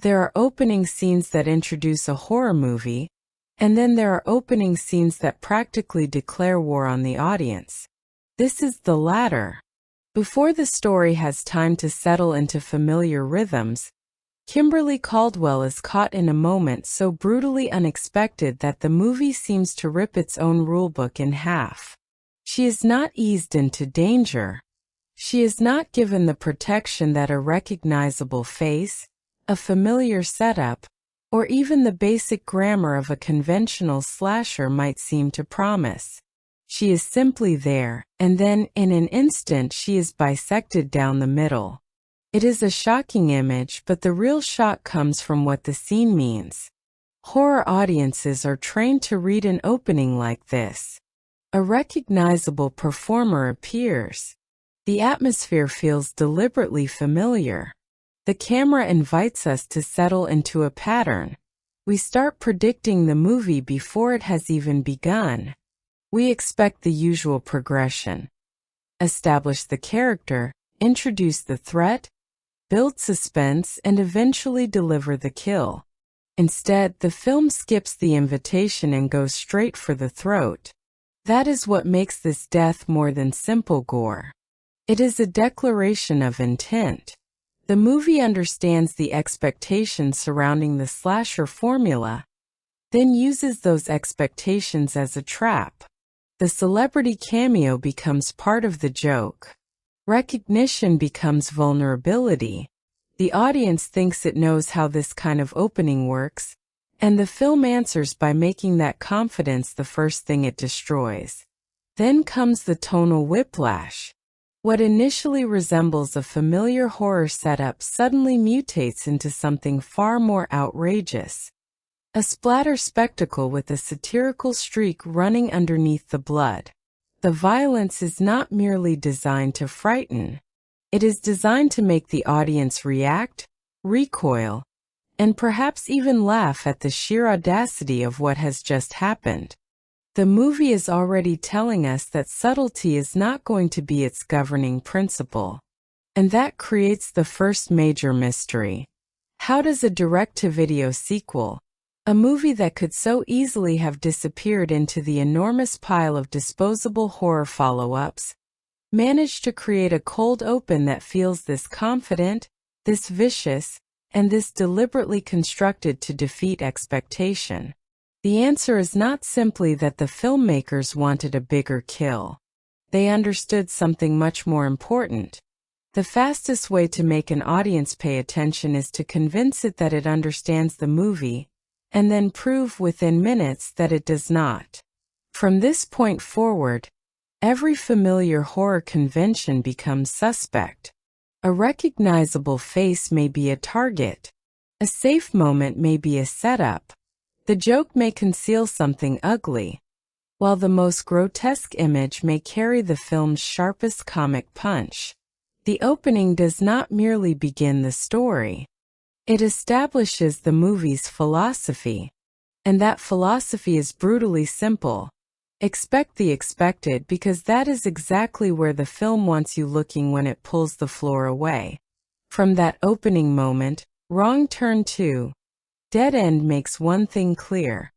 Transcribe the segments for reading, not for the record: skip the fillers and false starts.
There are opening scenes that introduce a horror movie, and then there are opening scenes that practically declare war on the audience. This is the latter. Before the story has time to settle into familiar rhythms, Kimberly Caldwell is caught in a moment so brutally unexpected that the movie seems to rip its own rulebook in half. She is not eased into danger. She is not given the protection that a recognizable face, a familiar setup, or even the basic grammar of a conventional slasher might seem to promise. She is simply there, and then, in an instant, she is bisected down the middle. It is a shocking image, but the real shock comes from what the scene means. Horror audiences are trained to read an opening like this. A recognizable performer appears. The atmosphere feels deliberately familiar. The camera invites us to settle into a pattern. We start predicting the movie before it has even begun. We expect the usual progression. Establish the character, introduce the threat, build suspense, and eventually deliver the kill. Instead, the film skips the invitation and goes straight for the throat. That is what makes this death more than simple gore. It is a declaration of intent. The movie understands the expectations surrounding the slasher formula, then uses those expectations as a trap. The celebrity cameo becomes part of the joke. Recognition becomes vulnerability. The audience thinks it knows how this kind of opening works, and the film answers by making that confidence the first thing it destroys. Then comes the tonal whiplash. What initially resembles a familiar horror setup suddenly mutates into something far more outrageous. A splatter spectacle with a satirical streak running underneath the blood. The violence is not merely designed to frighten. It is designed to make the audience react, recoil, and perhaps even laugh at the sheer audacity of what has just happened. The movie is already telling us that subtlety is not going to be its governing principle. And that creates the first major mystery. How does a direct-to-video sequel, a movie that could so easily have disappeared into the enormous pile of disposable horror follow-ups, manage to create a cold open that feels this confident, this vicious, and this deliberately constructed to defeat expectation? The answer is not simply that the filmmakers wanted a bigger kill. They understood something much more important. The fastest way to make an audience pay attention is to convince it that it understands the movie, and then prove within minutes that it does not. From this point forward, every familiar horror convention becomes suspect. A recognizable face may be a target. A safe moment may be a setup. The joke may conceal something ugly, while the most grotesque image may carry the film's sharpest comic punch. The opening does not merely begin the story. It establishes the movie's philosophy. And that philosophy is brutally simple. Expect the expected, because that is exactly where the film wants you looking when it pulls the floor away. From that opening moment, Wrong Turn to Dead End makes one thing clear.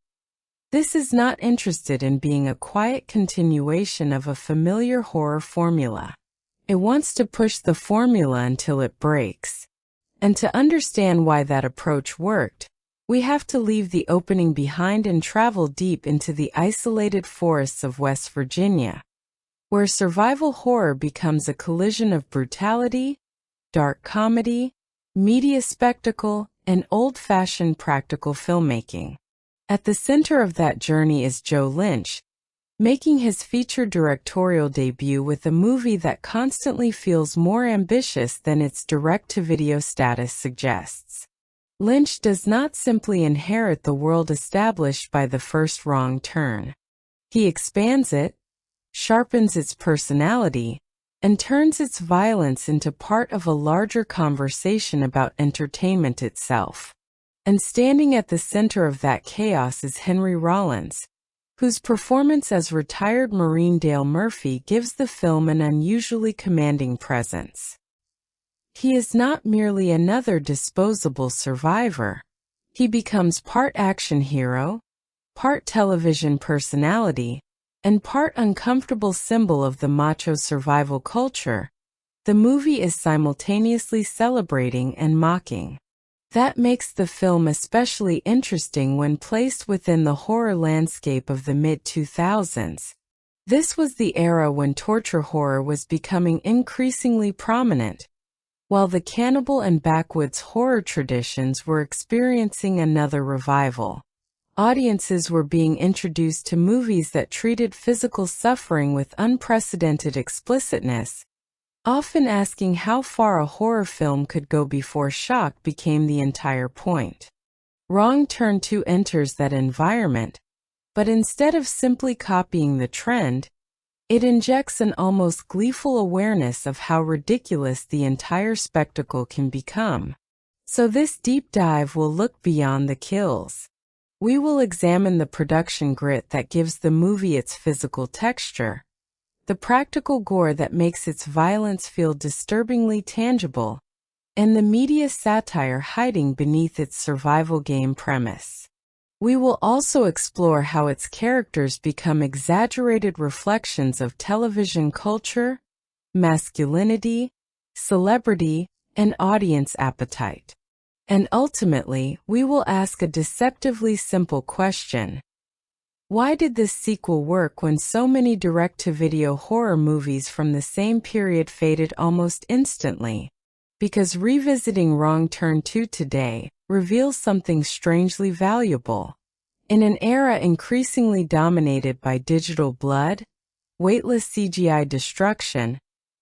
This is not interested in being a quiet continuation of a familiar horror formula. It wants to push the formula until it breaks. And to understand why that approach worked, we have to leave the opening behind and travel deep into the isolated forests of West Virginia, where survival horror becomes a collision of brutality, dark comedy, media spectacle, and old-fashioned practical filmmaking. At the center of that journey is Joe Lynch, making his feature directorial debut with a movie that constantly feels more ambitious than its direct-to-video status suggests. Lynch does not simply inherit the world established by the first Wrong Turn. He expands it, sharpens its personality, and turns its violence into part of a larger conversation about entertainment itself. And standing at the center of that chaos is Henry Rollins, whose performance as retired Marine Dale Murphy gives the film an unusually commanding presence. He is not merely another disposable survivor. He becomes part action hero, part television personality, and part uncomfortable symbol of the macho survival culture. The movie is simultaneously celebrating and mocking. That makes the film especially interesting when placed within the horror landscape of the mid-2000s. This was the era when torture horror was becoming increasingly prominent, while the cannibal and backwoods horror traditions were experiencing another revival. Audiences were being introduced to movies that treated physical suffering with unprecedented explicitness, often asking how far a horror film could go before shock became the entire point. Wrong Turn 2 enters that environment, but instead of simply copying the trend, it injects an almost gleeful awareness of how ridiculous the entire spectacle can become. So this deep dive will look beyond the kills. We will examine the production grit that gives the movie its physical texture, the practical gore that makes its violence feel disturbingly tangible, and the media satire hiding beneath its survival game premise. We will also explore how its characters become exaggerated reflections of television culture, masculinity, celebrity, and audience appetite. And ultimately, we will ask a deceptively simple question. Why did this sequel work when so many direct-to-video horror movies from the same period faded almost instantly? Because revisiting Wrong Turn 2 today reveals something strangely valuable. In an era increasingly dominated by digital blood, weightless CGI destruction,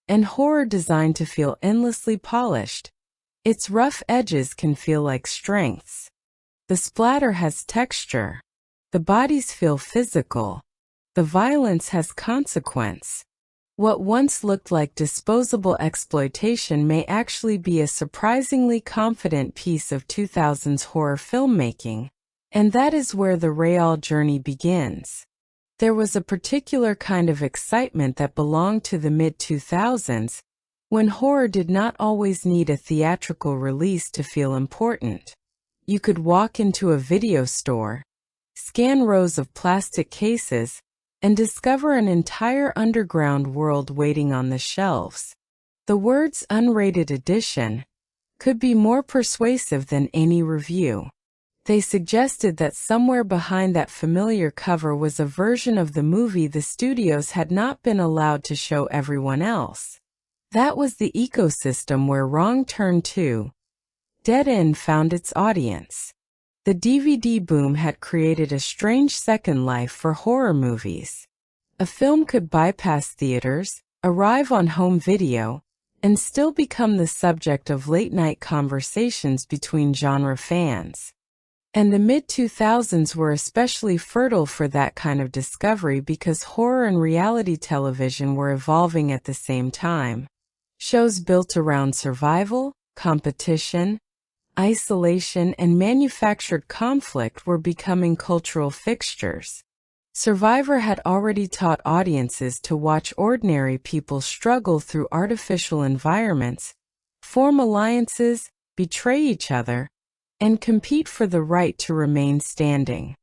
and horror designed to feel endlessly polished, its rough edges can feel like strengths. The splatter has texture. The bodies feel physical. The violence has consequence. What once looked like disposable exploitation may actually be a surprisingly confident piece of 2000s horror filmmaking, and that is where the Real journey begins. There was a particular kind of excitement that belonged to the mid-2000s, when horror did not always need a theatrical release to feel important. You could walk into a video store, scan rows of plastic cases, and discover an entire underground world waiting on the shelves. The words "unrated edition" could be more persuasive than any review. They suggested that somewhere behind that familiar cover was a version of the movie the studios had not been allowed to show everyone else. That was the ecosystem where Wrong Turn 2, Dead End found its audience. The DVD boom had created a strange second life for horror movies. A film could bypass theaters, arrive on home video, and still become the subject of late-night conversations between genre fans. And the mid-2000s were especially fertile for that kind of discovery because horror and reality television were evolving at the same time. Shows built around survival, competition, isolation, and manufactured conflict were becoming cultural fixtures. Survivor had already taught audiences to watch ordinary people struggle through artificial environments, form alliances, betray each other, and compete for the right to remain standing.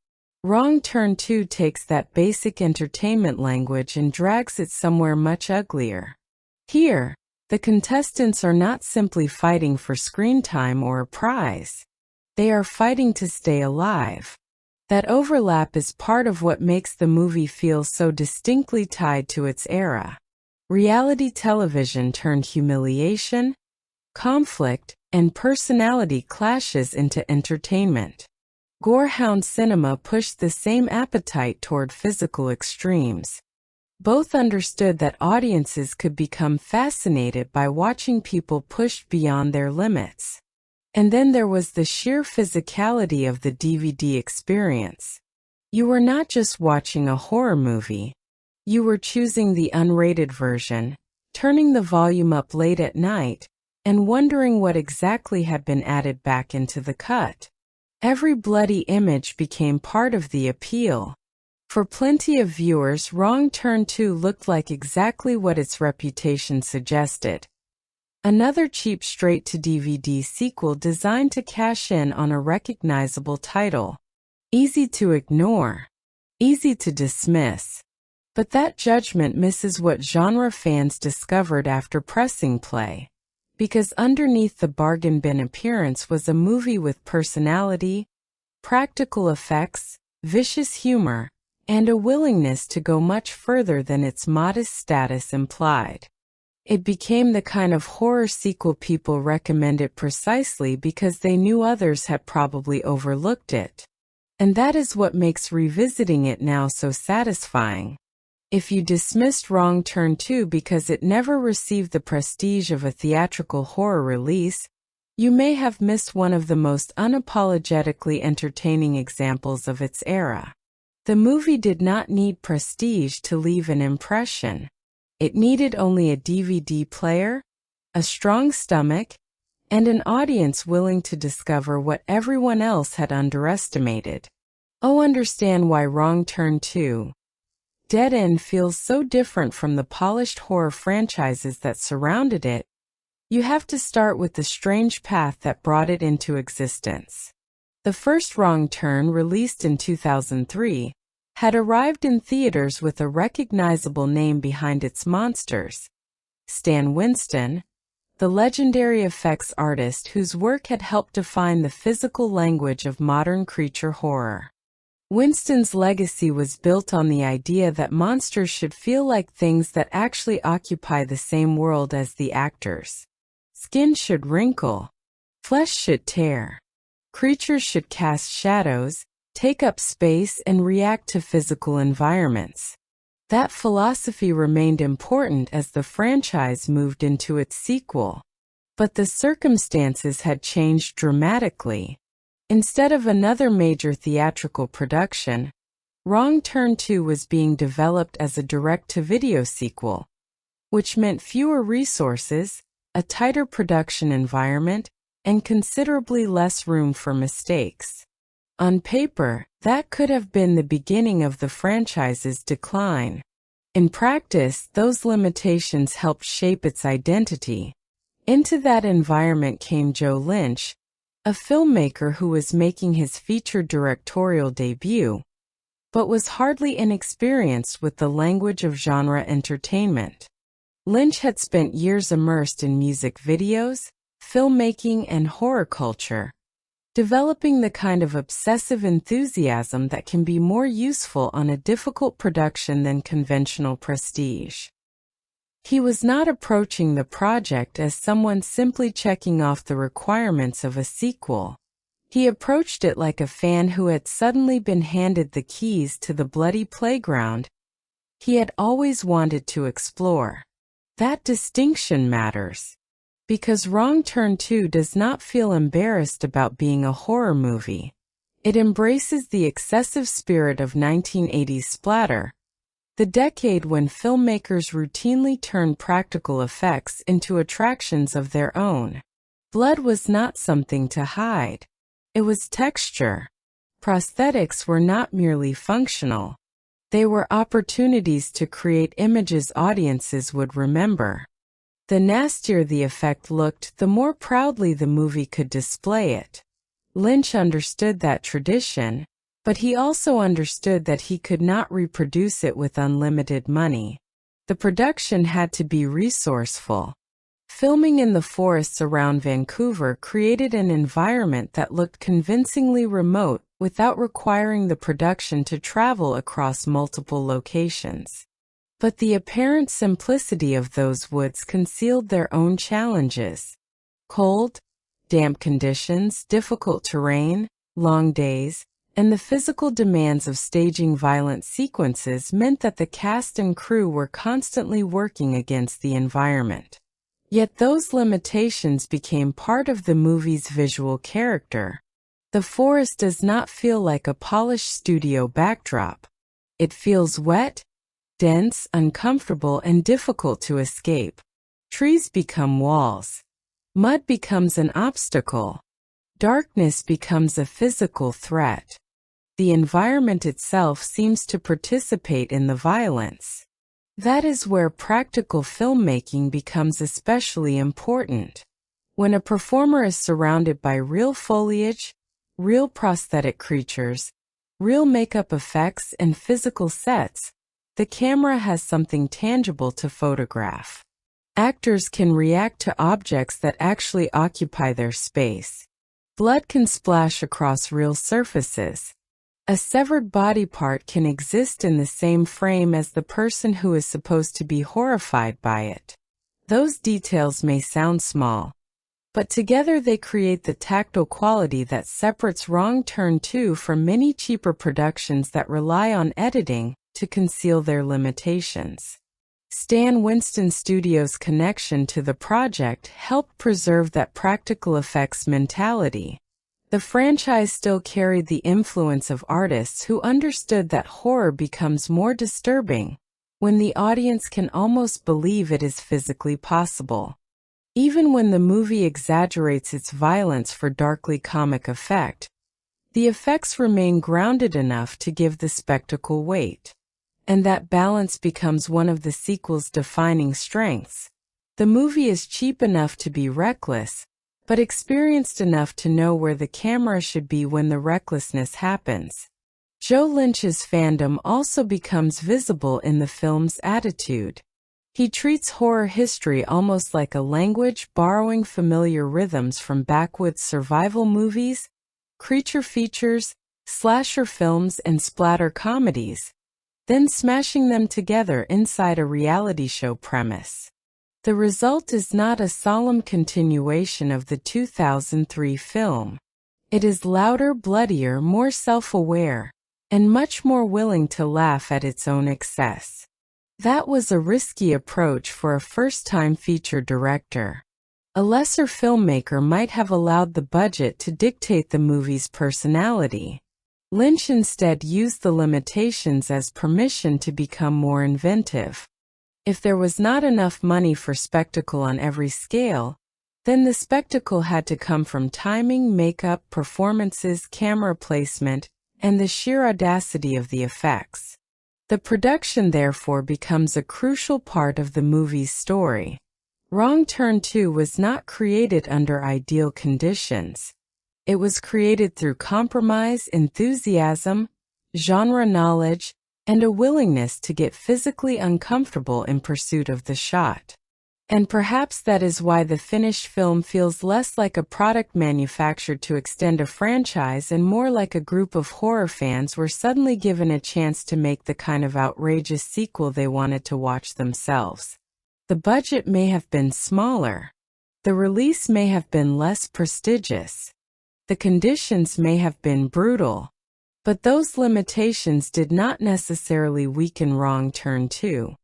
Wrong Turn 2 takes that basic entertainment language and drags it somewhere much uglier. Here, the contestants are not simply fighting for screen time or a prize. They are fighting to stay alive. That overlap is part of what makes the movie feel so distinctly tied to its era. Reality television turned humiliation, conflict, and personality clashes into entertainment. Gorehound cinema pushed the same appetite toward physical extremes. Both understood that audiences could become fascinated by watching people pushed beyond their limits. And then there was the sheer physicality of the DVD experience. You were not just watching a horror movie. You were choosing the unrated version, turning the volume up late at night, and wondering what exactly had been added back into the cut. Every bloody image became part of the appeal. For plenty of viewers, Wrong Turn 2 looked like exactly what its reputation suggested. Another cheap straight-to-DVD sequel designed to cash in on a recognizable title. Easy to ignore. Easy to dismiss. But that judgment misses what genre fans discovered after pressing play. Because underneath the bargain bin appearance was a movie with personality, practical effects, vicious humor, and a willingness to go much further than its modest status implied. It became the kind of horror sequel people recommended precisely because they knew others had probably overlooked it. And that is what makes revisiting it now so satisfying. If you dismissed Wrong Turn 2 because it never received the prestige of a theatrical horror release, you may have missed one of the most unapologetically entertaining examples of its era. The movie did not need prestige to leave an impression. It needed only a DVD player, a strong stomach, and an audience willing to discover what everyone else had underestimated. Oh, understand why Wrong Turn 2 Dead End feels so different from the polished horror franchises that surrounded it. You have to start with the strange path that brought it into existence. The first Wrong Turn, released in 2003, had arrived in theaters with a recognizable name behind its monsters. Stan Winston, the legendary effects artist whose work had helped define the physical language of modern creature horror. Winston's legacy was built on the idea that monsters should feel like things that actually occupy the same world as the actors. Skin should wrinkle. Flesh should tear. Creatures should cast shadows, take up space, and react to physical environments. That philosophy remained important as the franchise moved into its sequel. But the circumstances had changed dramatically. Instead of another major theatrical production, Wrong Turn 2 was being developed as a direct-to-video sequel, which meant fewer resources, a tighter production environment, and considerably less room for mistakes. On paper, that could have been the beginning of the franchise's decline. In practice, those limitations helped shape its identity. Into that environment came Joe Lynch, a filmmaker who was making his feature directorial debut, but was hardly inexperienced with the language of genre entertainment. Lynch had spent years immersed in music videos, filmmaking, and horror culture, developing the kind of obsessive enthusiasm that can be more useful on a difficult production than conventional prestige. He was not approaching the project as someone simply checking off the requirements of a sequel. He approached it like a fan who had suddenly been handed the keys to the bloody playground he had always wanted to explore. That distinction matters, because Wrong Turn 2 does not feel embarrassed about being a horror movie. It embraces the excessive spirit of 1980s splatter, the decade when filmmakers routinely turned practical effects into attractions of their own. Blood was not something to hide. It was texture. Prosthetics were not merely functional. They were opportunities to create images audiences would remember. The nastier the effect looked, the more proudly the movie could display it. Lynch understood that tradition, but he also understood that he could not reproduce it with unlimited money. The production had to be resourceful. Filming in the forests around Vancouver created an environment that looked convincingly remote without requiring the production to travel across multiple locations. But the apparent simplicity of those woods concealed their own challenges. Cold, damp conditions, difficult terrain, long days, and the physical demands of staging violent sequences meant that the cast and crew were constantly working against the environment. Yet those limitations became part of the movie's visual character. The forest does not feel like a polished studio backdrop. It feels wet, dense, uncomfortable, and difficult to escape. Trees become walls. Mud becomes an obstacle. Darkness becomes a physical threat. The environment itself seems to participate in the violence. That is where practical filmmaking becomes especially important. When a performer is surrounded by real foliage, real prosthetic creatures, real makeup effects, and physical sets, the camera has something tangible to photograph. Actors can react to objects that actually occupy their space. Blood can splash across real surfaces. A severed body part can exist in the same frame as the person who is supposed to be horrified by it. Those details may sound small, but together they create the tactile quality that separates Wrong Turn 2 from many cheaper productions that rely on editing to conceal their limitations. Stan Winston Studios' connection to the project helped preserve that practical effects mentality. The franchise still carried the influence of artists who understood that horror becomes more disturbing when the audience can almost believe it is physically possible. Even when the movie exaggerates its violence for darkly comic effect, the effects remain grounded enough to give the spectacle weight. And that balance becomes one of the sequel's defining strengths. The movie is cheap enough to be reckless, but experienced enough to know where the camera should be when the recklessness happens. Joe Lynch's fandom also becomes visible in the film's attitude. He treats horror history almost like a language, borrowing familiar rhythms from backwoods survival movies, creature features, slasher films, and splatter comedies, then smashing them together inside a reality show premise. The result is not a solemn continuation of the 2003 film. It is louder, bloodier, more self-aware, and much more willing to laugh at its own excess. That was a risky approach for a first-time feature director. A lesser filmmaker might have allowed the budget to dictate the movie's personality. Lynch instead used the limitations as permission to become more inventive. If there was not enough money for spectacle on every scale, then the spectacle had to come from timing, makeup, performances, camera placement, and the sheer audacity of the effects. The production therefore becomes a crucial part of the movie's story. Wrong Turn 2 was not created under ideal conditions. It was created through compromise, enthusiasm, genre knowledge, and a willingness to get physically uncomfortable in pursuit of the shot. And perhaps that is why the finished film feels less like a product manufactured to extend a franchise and more like a group of horror fans were suddenly given a chance to make the kind of outrageous sequel they wanted to watch themselves. The budget may have been smaller. The release may have been less prestigious. The conditions may have been brutal. But those limitations did not necessarily weaken Wrong Turn 2.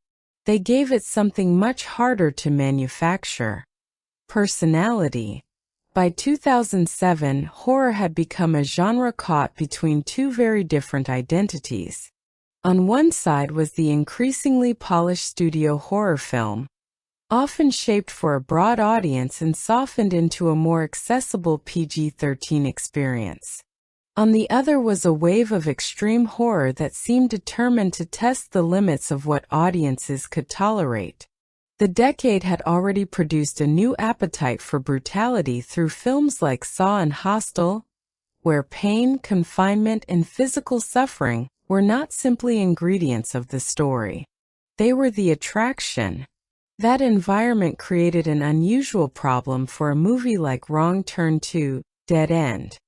They gave it something much harder to manufacture: personality. By 2007, horror had become a genre caught between two very different identities. On one side was the increasingly polished studio horror film, often shaped for a broad audience and softened into a more accessible PG-13 experience. On the other was a wave of extreme horror that seemed determined to test the limits of what audiences could tolerate. The decade had already produced a new appetite for brutality through films like Saw and Hostel, where pain, confinement, and physical suffering were not simply ingredients of the story. They were the attraction. That environment created an unusual problem for a movie like Wrong Turn 2, Dead End.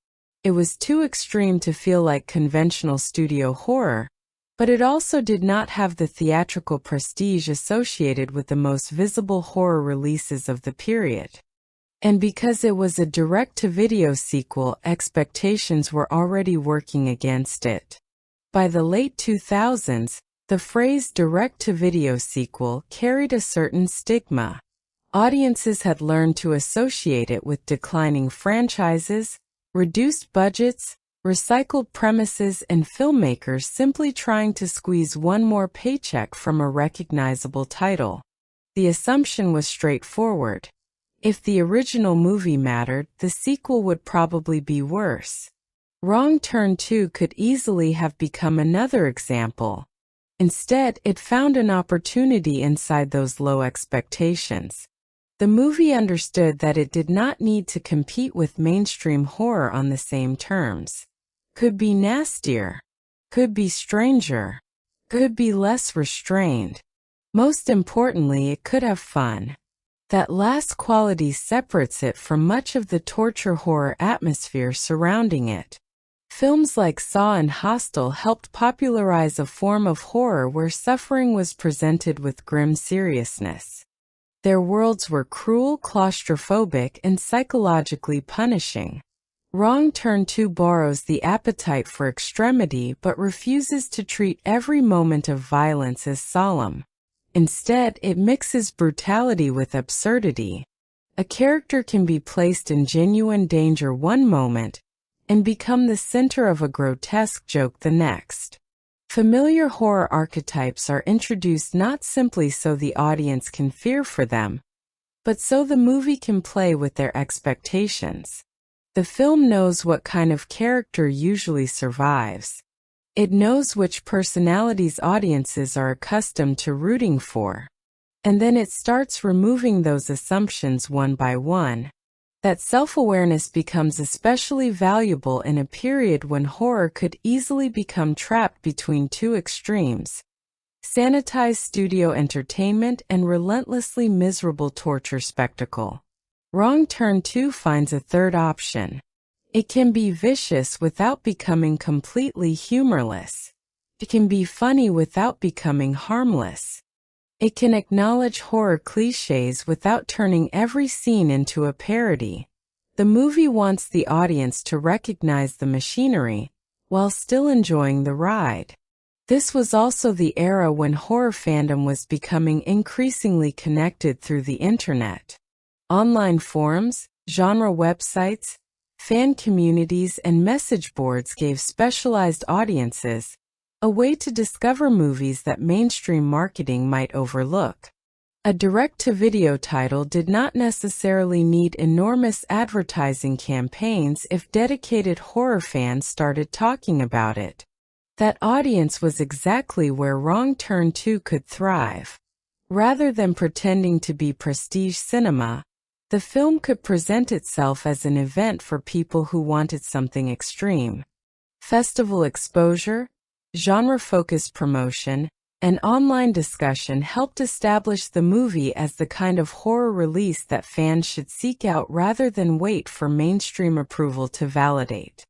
It was too extreme to feel like conventional studio horror, but it also did not have the theatrical prestige associated with the most visible horror releases of the period. And because it was a direct-to-video sequel, expectations were already working against it. By the late 2000s, the phrase direct-to-video sequel carried a certain stigma. Audiences had learned to associate it with declining franchises, reduced budgets, recycled premises, and filmmakers simply trying to squeeze one more paycheck from a recognizable title. The assumption was straightforward. If the original movie mattered, the sequel would probably be worse. Wrong Turn 2 could easily have become another example. Instead, it found an opportunity inside those low expectations. The movie understood that it did not need to compete with mainstream horror on the same terms. Could be nastier. Could be stranger. Could be less restrained. Most importantly, it could have fun. That last quality separates it from much of the torture horror atmosphere surrounding it. Films like Saw and Hostel helped popularize a form of horror where suffering was presented with grim seriousness. Their worlds were cruel, claustrophobic, and psychologically punishing. Wrong Turn 2 borrows the appetite for extremity but refuses to treat every moment of violence as solemn. Instead, it mixes brutality with absurdity. A character can be placed in genuine danger one moment and become the center of a grotesque joke the next. Familiar horror archetypes are introduced not simply so the audience can fear for them, but so the movie can play with their expectations. The film knows what kind of character usually survives. It knows which personalities audiences are accustomed to rooting for. And then it starts removing those assumptions one by one. That self-awareness becomes especially valuable in a period when horror could easily become trapped between two extremes: sanitized studio entertainment and relentlessly miserable torture spectacle. Wrong Turn 2 finds a third option. It can be vicious without becoming completely humorless. It can be funny without becoming harmless. It can acknowledge horror cliches without turning every scene into a parody. The movie wants the audience to recognize the machinery while still enjoying the ride. This was also the era when horror fandom was becoming increasingly connected through the internet. Online forums, genre websites, fan communities, and message boards gave specialized audiences a way to discover movies that mainstream marketing might overlook. A direct-to-video title did not necessarily need enormous advertising campaigns if dedicated horror fans started talking about it. That audience was exactly where Wrong Turn 2 could thrive. Rather than pretending to be prestige cinema, the film could present itself as an event for people who wanted something extreme. Festival exposure, genre-focused promotion, and online discussion helped establish the movie as the kind of horror release that fans should seek out rather than wait for mainstream approval to validate.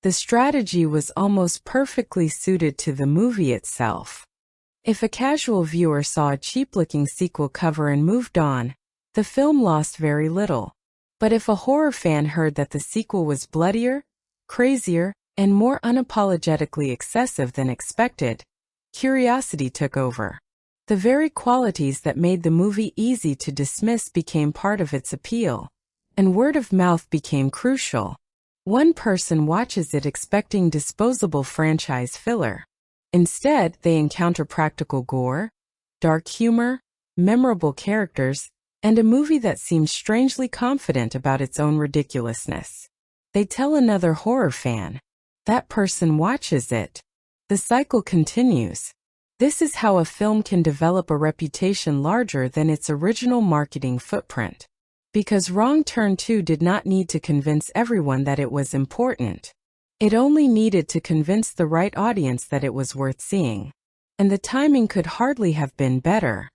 The strategy was almost perfectly suited to the movie itself. If a casual viewer saw a cheap-looking sequel cover and moved on, the film lost very little. But if a horror fan heard that the sequel was bloodier, crazier, and more unapologetically excessive than expected, curiosity took over. The very qualities that made the movie easy to dismiss became part of its appeal, and word of mouth became crucial. One person watches it expecting disposable franchise filler. Instead, they encounter practical gore, dark humor, memorable characters, and a movie that seems strangely confident about its own ridiculousness. They tell another horror fan. That person watches it. The cycle continues. This is how a film can develop a reputation larger than its original marketing footprint. Because Wrong Turn 2 did not need to convince everyone that it was important. It only needed to convince the right audience that it was worth seeing. And the timing could hardly have been better.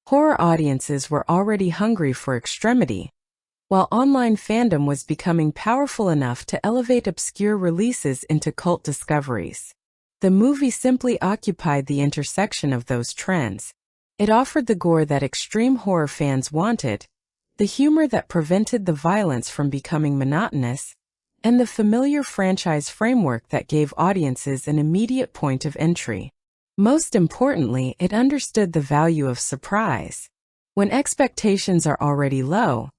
Horror audiences were already hungry for extremity, while online fandom was becoming powerful enough to elevate obscure releases into cult discoveries. The movie simply occupied the intersection of those trends. It offered the gore that extreme horror fans wanted, the humor that prevented the violence from becoming monotonous, and the familiar franchise framework that gave audiences an immediate point of entry. Most importantly, it understood the value of surprise. When expectations are already low,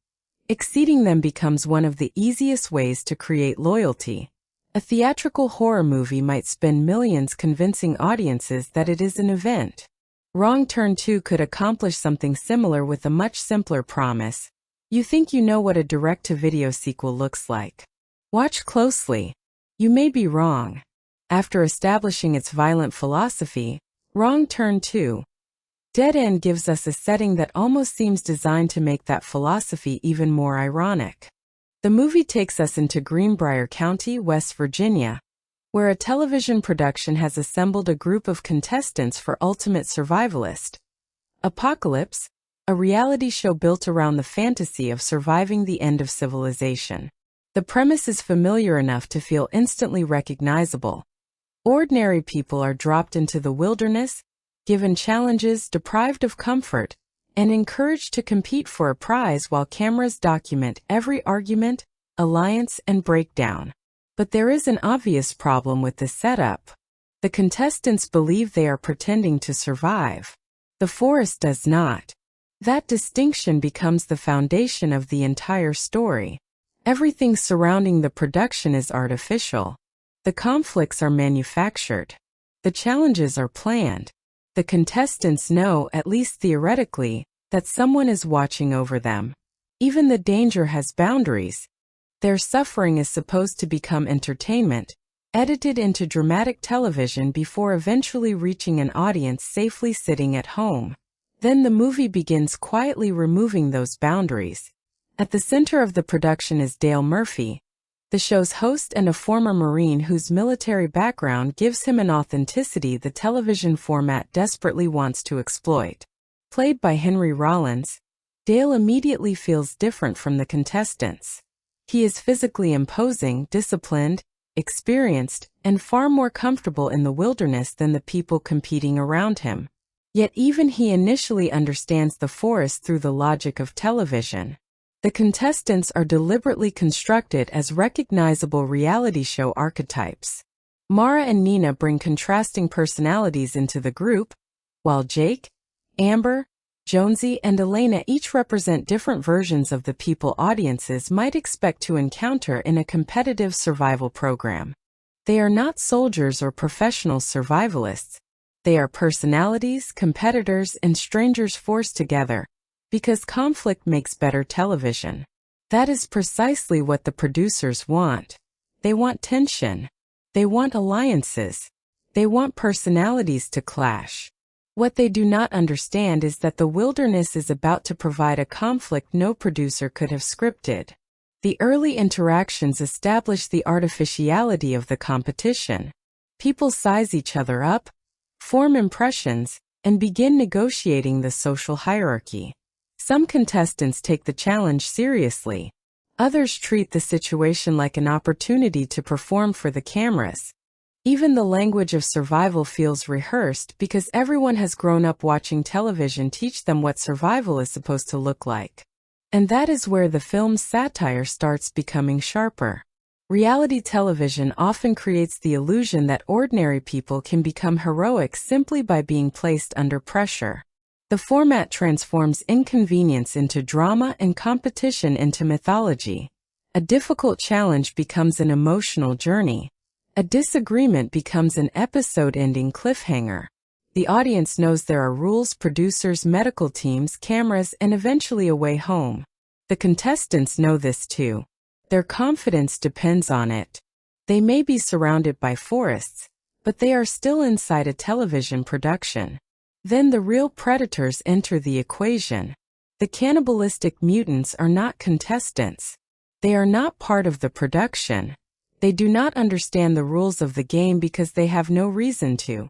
exceeding them becomes one of the easiest ways to create loyalty. A theatrical horror movie might spend millions convincing audiences that it is an event. Wrong Turn 2 could accomplish something similar with a much simpler promise. You think you know what a direct-to-video sequel looks like. Watch closely. You may be wrong. After establishing its violent philosophy, Wrong Turn 2. Dead End gives us a setting that almost seems designed to make that philosophy even more ironic. The movie takes us into Greenbrier County, West Virginia, where a television production has assembled a group of contestants for Ultimate Survivalist. Apocalypse, a reality show built around the fantasy of surviving the end of civilization. The premise is familiar enough to feel instantly recognizable. Ordinary people are dropped into the wilderness, given challenges, deprived of comfort, and encouraged to compete for a prize while cameras document every argument, alliance, and breakdown. But there is an obvious problem with the setup. The contestants believe they are pretending to survive. The forest does not. That distinction becomes the foundation of the entire story. Everything surrounding the production is artificial. The conflicts are manufactured. The challenges are planned. The contestants know, at least theoretically, that someone is watching over them. Even the danger has boundaries. Their suffering is supposed to become entertainment, edited into dramatic television before eventually reaching an audience safely sitting at home. Then the movie begins quietly removing those boundaries. At the center of the production is Dale Murphy, the show's host and a former Marine whose military background gives him an authenticity the television format desperately wants to exploit. Played by Henry Rollins, Dale immediately feels different from the contestants. He is physically imposing, disciplined, experienced, and far more comfortable in the wilderness than the people competing around him. Yet even he initially understands the forest through the logic of television. The contestants are deliberately constructed as recognizable reality show archetypes. Mara and Nina bring contrasting personalities into the group, while Jake, Amber, Jonesy, and Elena each represent different versions of the people audiences might expect to encounter in a competitive survival program. They are not soldiers or professional survivalists. They are personalities, competitors, and strangers forced together, because conflict makes better television. That is precisely what the producers want. They want tension. They want alliances. They want personalities to clash. What they do not understand is that the wilderness is about to provide a conflict no producer could have scripted. The early interactions establish the artificiality of the competition. People size each other up, form impressions, and begin negotiating the social hierarchy. Some contestants take the challenge seriously. Others treat the situation like an opportunity to perform for the cameras. Even the language of survival feels rehearsed because everyone has grown up watching television teach them what survival is supposed to look like. And that is where the film's satire starts becoming sharper. Reality television often creates the illusion that ordinary people can become heroic simply by being placed under pressure. The format transforms inconvenience into drama and competition into mythology. A difficult challenge becomes an emotional journey. A disagreement becomes an episode-ending cliffhanger. The audience knows there are rules, producers, medical teams, cameras, and eventually a way home. The contestants know this too. Their confidence depends on it. They may be surrounded by forests, but they are still inside a television production. Then the real predators enter the equation. The cannibalistic mutants are not contestants. They are not part of the production. They do not understand the rules of the game because they have no reason to.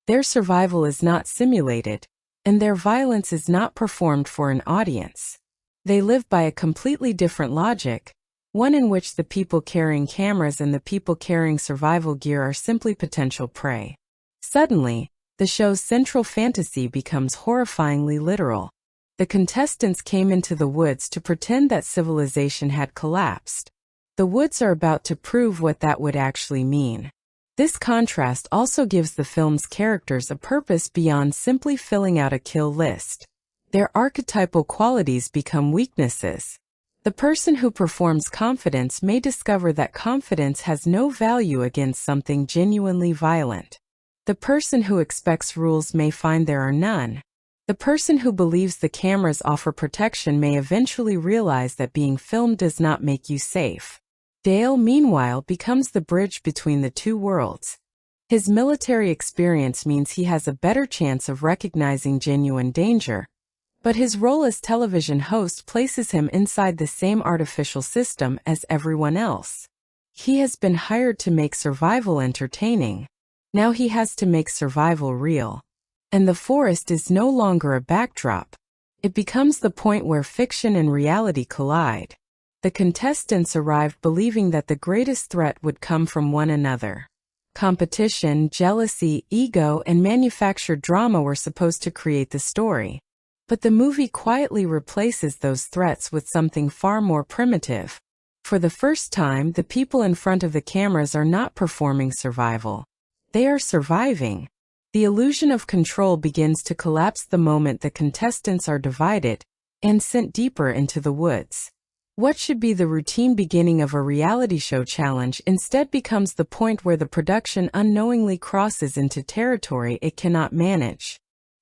Their survival is not simulated, and their violence is not performed for an audience. They live by a completely different logic, one in which the people carrying cameras and the people carrying survival gear are simply potential prey. Suddenly, the show's central fantasy becomes horrifyingly literal. The contestants came into the woods to pretend that civilization had collapsed. The woods are about to prove what that would actually mean. This contrast also gives the film's characters a purpose beyond simply filling out a kill list. Their archetypal qualities become weaknesses. The person who performs confidence may discover that confidence has no value against something genuinely violent. The person who expects rules may find there are none. The person who believes the cameras offer protection may eventually realize that being filmed does not make you safe. Dale, meanwhile, becomes the bridge between the two worlds. His military experience means he has a better chance of recognizing genuine danger, but his role as television host places him inside the same artificial system as everyone else. He has been hired to make survival entertaining. Now he has to make survival real. And the forest is no longer a backdrop. It becomes the point where fiction and reality collide. The contestants arrived believing that the greatest threat would come from one another. Competition, jealousy, ego, and manufactured drama were supposed to create the story. But the movie quietly replaces those threats with something far more primitive. For the first time, the people in front of the cameras are not performing survival. They are surviving. The illusion of control begins to collapse the moment the contestants are divided and sent deeper into the woods. What should be the routine beginning of a reality show challenge instead becomes the point where the production unknowingly crosses into territory it cannot manage.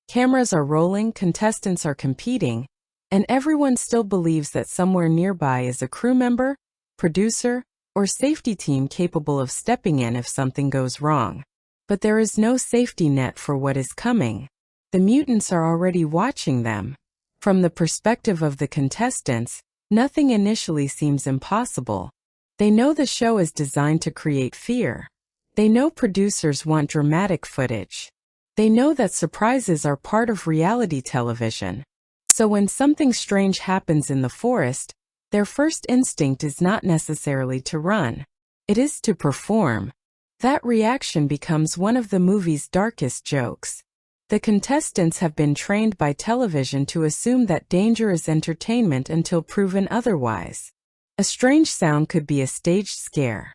Cameras are rolling, contestants are competing, and everyone still believes that somewhere nearby is a crew member, producer, or safety team capable of stepping in if something goes wrong. But there is no safety net for what is coming. The mutants are already watching them. From the perspective of the contestants, nothing initially seems impossible. They know the show is designed to create fear. They know producers want dramatic footage. They know that surprises are part of reality television. So when something strange happens in the forest, their first instinct is not necessarily to run. It is to perform. That reaction becomes one of the movie's darkest jokes. The contestants have been trained by television to assume that danger is entertainment until proven otherwise. A strange sound could be a staged scare.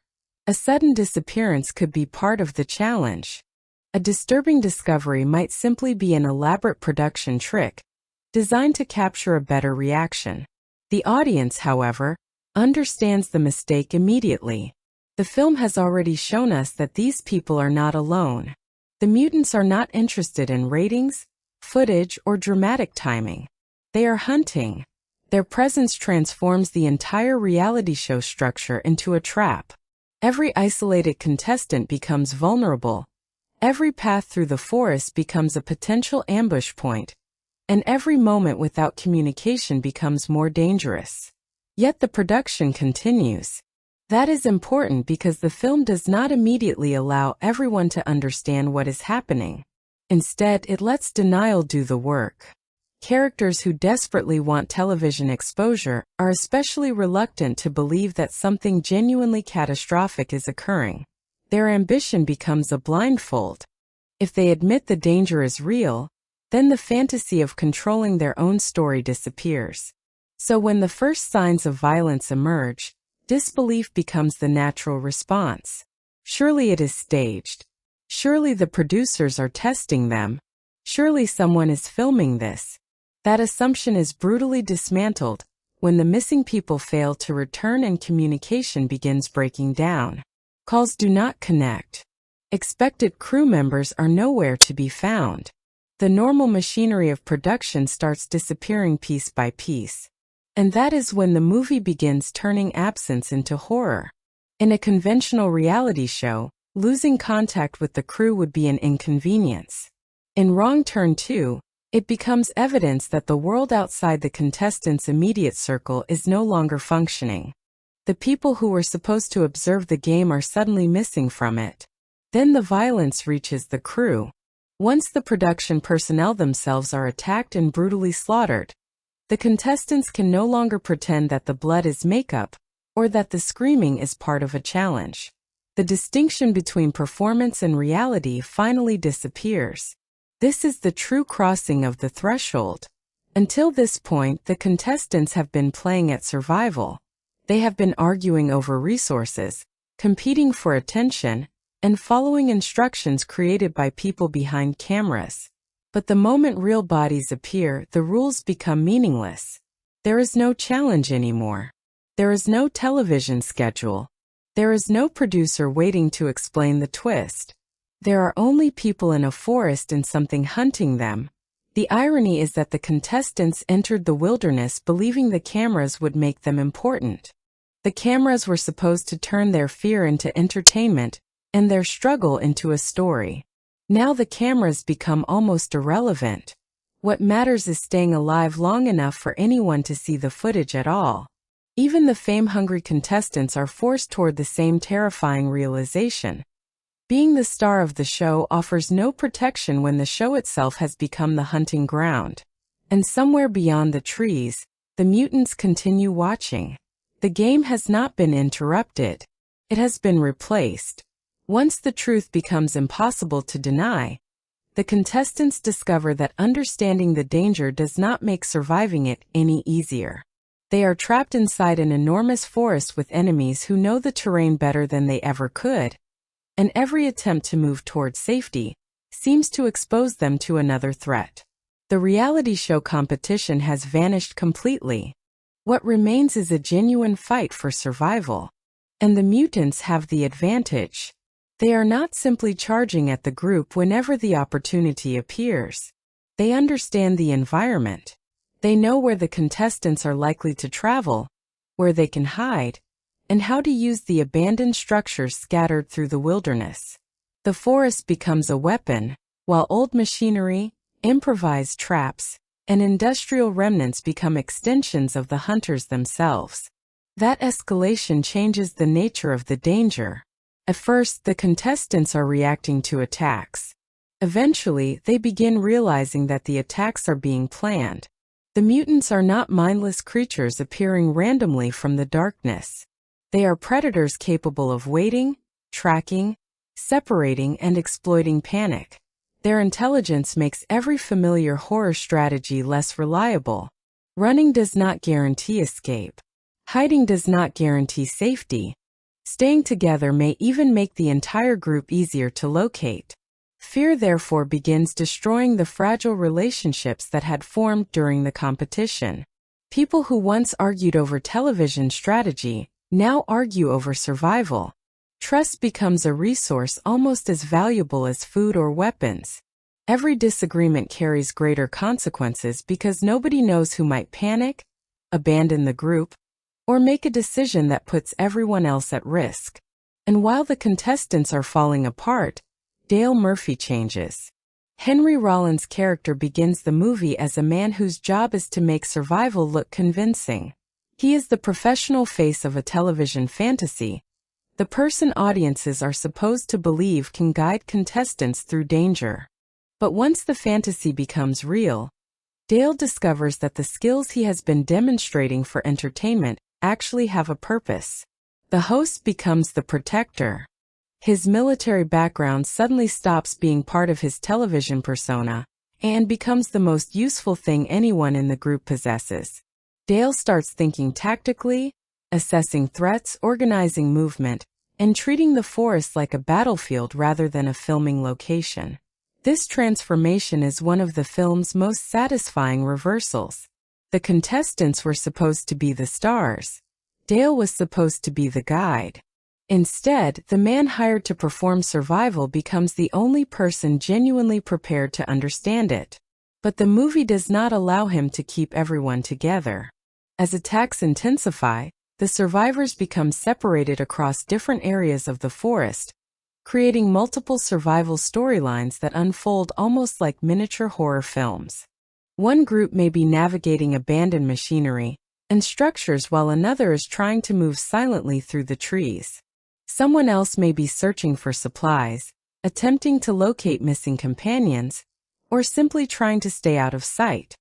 A sudden disappearance could be part of the challenge. A disturbing discovery might simply be an elaborate production trick, designed to capture a better reaction. The audience, however, understands the mistake immediately. The film has already shown us that these people are not alone. The mutants are not interested in ratings, footage, or dramatic timing. They are hunting. Their presence transforms the entire reality show structure into a trap. Every isolated contestant becomes vulnerable. Every path through the forest becomes a potential ambush point. And every moment without communication becomes more dangerous. Yet the production continues. That is important because the film does not immediately allow everyone to understand what is happening. Instead, it lets denial do the work. Characters who desperately want television exposure are especially reluctant to believe that something genuinely catastrophic is occurring. Their ambition becomes a blindfold. If they admit the danger is real, then the fantasy of controlling their own story disappears. So when the first signs of violence emerge, disbelief becomes the natural response. Surely it is staged. Surely the producers are testing them. Surely someone is filming this. That assumption is brutally dismantled when the missing people fail to return and communication begins breaking down. Calls do not connect. Expected crew members are nowhere to be found. The normal machinery of production starts disappearing piece by piece. And that is when the movie begins turning absence into horror. In a conventional reality show, losing contact with the crew would be an inconvenience. In Wrong Turn 2, it becomes evidence that the world outside the contestants' immediate circle is no longer functioning. The people who were supposed to observe the game are suddenly missing from it. Then the violence reaches the crew. Once the production personnel themselves are attacked and brutally slaughtered, the contestants can no longer pretend that the blood is makeup, or that the screaming is part of a challenge. The distinction between performance and reality finally disappears. This is the true crossing of the threshold. Until this point, the contestants have been playing at survival. They have been arguing over resources, competing for attention, and following instructions created by people behind cameras. But the moment real bodies appear, the rules become meaningless. There is no challenge anymore. There is no television schedule. There is no producer waiting to explain the twist. There are only people in a forest and something hunting them. The irony is that the contestants entered the wilderness believing the cameras would make them important. The cameras were supposed to turn their fear into entertainment and their struggle into a story. Now the cameras become almost irrelevant. What matters is staying alive long enough for anyone to see the footage at all. Even the fame-hungry contestants are forced toward the same terrifying realization. Being the star of the show offers no protection when the show itself has become the hunting ground. And somewhere beyond the trees, the mutants continue watching. The game has not been interrupted. It has been replaced. Once the truth becomes impossible to deny, the contestants discover that understanding the danger does not make surviving it any easier. They are trapped inside an enormous forest with enemies who know the terrain better than they ever could, and every attempt to move toward safety seems to expose them to another threat. The reality show competition has vanished completely. What remains is a genuine fight for survival. And the mutants have the advantage. They are not simply charging at the group whenever the opportunity appears. They understand the environment. They know where the contestants are likely to travel, where they can hide, and how to use the abandoned structures scattered through the wilderness. The forest becomes a weapon, while old machinery, improvised traps, and industrial remnants become extensions of the hunters themselves. That escalation changes the nature of the danger. At first, the contestants are reacting to attacks. Eventually, they begin realizing that the attacks are being planned. The mutants are not mindless creatures appearing randomly from the darkness. They are predators capable of waiting, tracking, separating, and exploiting panic. Their intelligence makes every familiar horror strategy less reliable. Running does not guarantee escape. Hiding does not guarantee safety. Staying together may even make the entire group easier to locate. Fear therefore begins destroying the fragile relationships that had formed during the competition. People who once argued over television strategy now argue over survival. Trust becomes a resource almost as valuable as food or weapons. Every disagreement carries greater consequences because nobody knows who might panic, abandon the group, or make a decision that puts everyone else at risk. And while the contestants are falling apart, Dale Murphy changes. Henry Rollins' character begins the movie as a man whose job is to make survival look convincing. He is the professional face of a television fantasy, the person audiences are supposed to believe can guide contestants through danger. But once the fantasy becomes real, Dale discovers that the skills he has been demonstrating for entertainment actually have a purpose. The host becomes the protector. His military background suddenly stops being part of his television persona and becomes the most useful thing anyone in the group possesses. Dale starts thinking tactically, assessing threats, organizing movement, and treating the forest like a battlefield rather than a filming location. This transformation is one of the film's most satisfying reversals. The contestants were supposed to be the stars. Dale was supposed to be the guide. Instead, the man hired to perform survival becomes the only person genuinely prepared to understand it. But the movie does not allow him to keep everyone together. As attacks intensify, the survivors become separated across different areas of the forest, creating multiple survival storylines that unfold almost like miniature horror films. One group may be navigating abandoned machinery and structures while another is trying to move silently through the trees. Someone else may be searching for supplies, attempting to locate missing companions, or simply trying to stay out of sight.